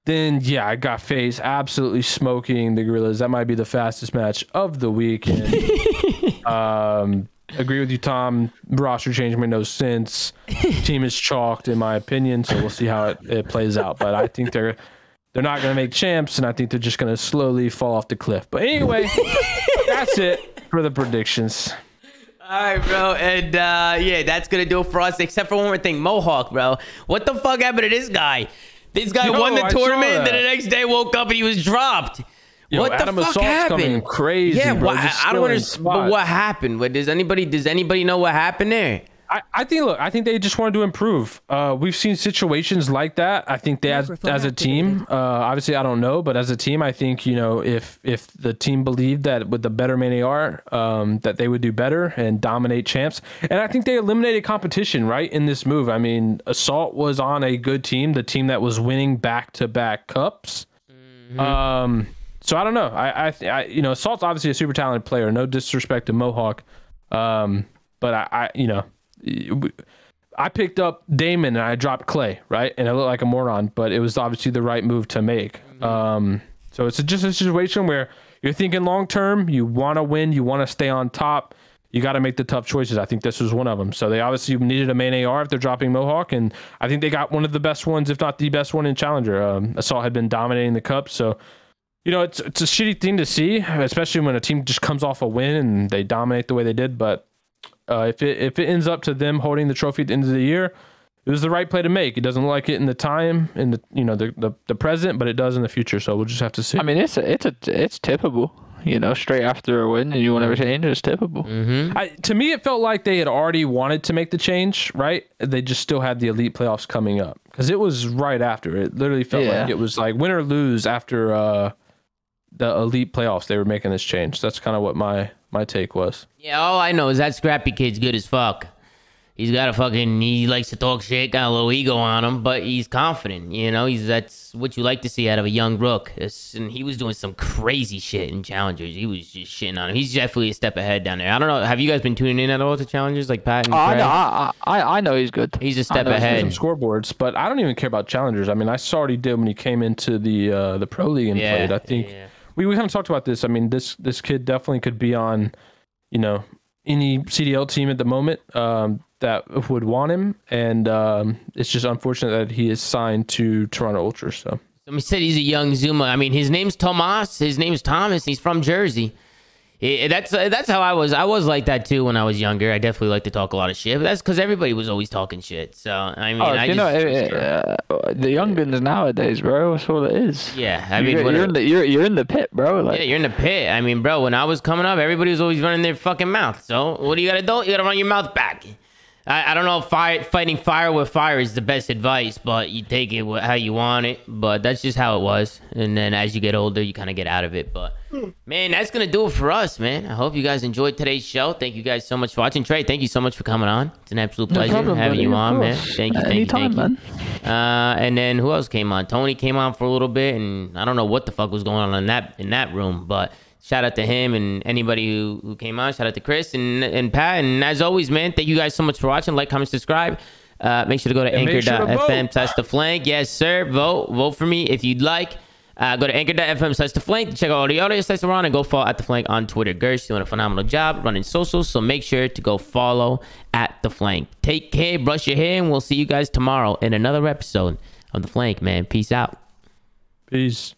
S3: Then yeah, I got Faze absolutely smoking the Gorillas. That might be the fastest match of the weekend. Agree with you, Tom. Roster change made no sense. Team is chalked, in my opinion. So we'll see how it plays out. But I think they're not going to make champs, and I think they're just going to slowly fall off the cliff. But anyway, that's it for the predictions.
S1: All right, bro. And yeah, that's going to do it for us, except for one more thing. Mohawk, bro. What the fuck happened to this guy? This guy won the tournament, then the next day woke up and he was dropped. What the fuck happened?
S3: Coming crazy,
S1: yeah,
S3: bro.
S1: I don't understand. But what happened? Does anybody know what happened there?
S3: I think they just wanted to improve. We've seen situations like that. I think they as a team, obviously I don't know, but as a team, I think, you know, if the team believed that with the better main AR, that they would do better and dominate champs. And I think they eliminated competition, right, in this move. I mean, Assault was on a good team, the team that was winning back-to-back cups. Mm-hmm. So I don't know. I you know, Assault's obviously a super talented player. No disrespect to Mohawk, but I you know. I picked up Damon and I dropped Clay, right? And I looked like a moron, but it was obviously the right move to make. So it's just a situation where you're thinking long term, you want to win, you want to stay on top, you got to make the tough choices. I think this was one of them. So they obviously needed a main AR if they're dropping Mohawk, and I think they got one of the best ones, if not the best one in Challenger. Assault had been dominating the cup, so you know it's a shitty thing to see, especially when a team just comes off a win and they dominate the way they did, but if it ends up to them holding the trophy at the end of the year, it was the right play to make. It doesn't look like it in the time, in the you know the present, but it does in the future. So we'll just have to see.
S9: I mean, it's tippable. You know, straight after a win, and you want to change, it's tippable.
S3: Mm-hmm. To me, it felt like they had already wanted to make the change, right? They just still had the elite playoffs coming up because it was right after. It literally felt like it was like win or lose after the elite playoffs. They were making this change. That's kind of what my take was.
S1: Yeah, all I know is that Scrappy kid's good as fuck. He's got he likes to talk shit, got a little ego on him, but he's confident, you know? That's what you like to see out of a young rook. And he was doing some crazy shit in Challengers. He was just shitting on him. He's definitely a step ahead down there. I don't know, have you guys been tuning in at all to Challengers, like Pat and Craig?
S9: I know he's good.
S1: He's a step ahead.
S3: Some scoreboards, but I don't even care about Challengers. I mean, I saw what he did when he came into the Pro League and played. I think we kind of talked about this. I mean, this kid definitely could be on, you know, any CDL team at the moment that would want him, and it's just unfortunate that he is signed to Toronto Ultra. So
S1: somebody said he's a young ZooMaa. I mean, his name's Tomas. His name's Thomas. He's from Jersey. That's how I was. I was like that too when I was younger. I definitely like to talk a lot of shit, but that's because everybody was always talking shit. So I mean,
S9: the young guns nowadays, bro. That's what it is.
S1: Yeah, I mean,
S9: you're in the pit, bro. Like,
S1: yeah, you're in the pit. I mean, bro, when I was coming up, everybody was always running their fucking mouth. So what do you gotta do? You gotta run your mouth back. I don't know if fighting fire with fire is the best advice, but you take it how you want it. But that's just how it was. And then as you get older, you kind of get out of it. But, man, that's going to do it for us, man. I hope you guys enjoyed today's show. Thank you guys so much for watching. Trey, thank you so much for coming on. It's an absolute pleasure having you on, man. Thank you.
S9: Anytime, man.
S1: And then who else came on? Tony came on for a little bit, and I don't know what the fuck was going on in that room, but shout out to him and anybody who came on. Shout out to Chris and Pat. And as always, man, thank you guys so much for watching. Like, comment, subscribe. Make sure to go to anchor.fm/theflank. Yes, sir. Vote for me if you'd like. Go to anchor.fm/theflank to check out all the audio sites around, and go follow at the flank on Twitter. Gersh doing a phenomenal job running socials, so make sure to go follow at the flank. Take care, brush your hair, and we'll see you guys tomorrow in another episode of the flank, man. Peace out.
S3: Peace.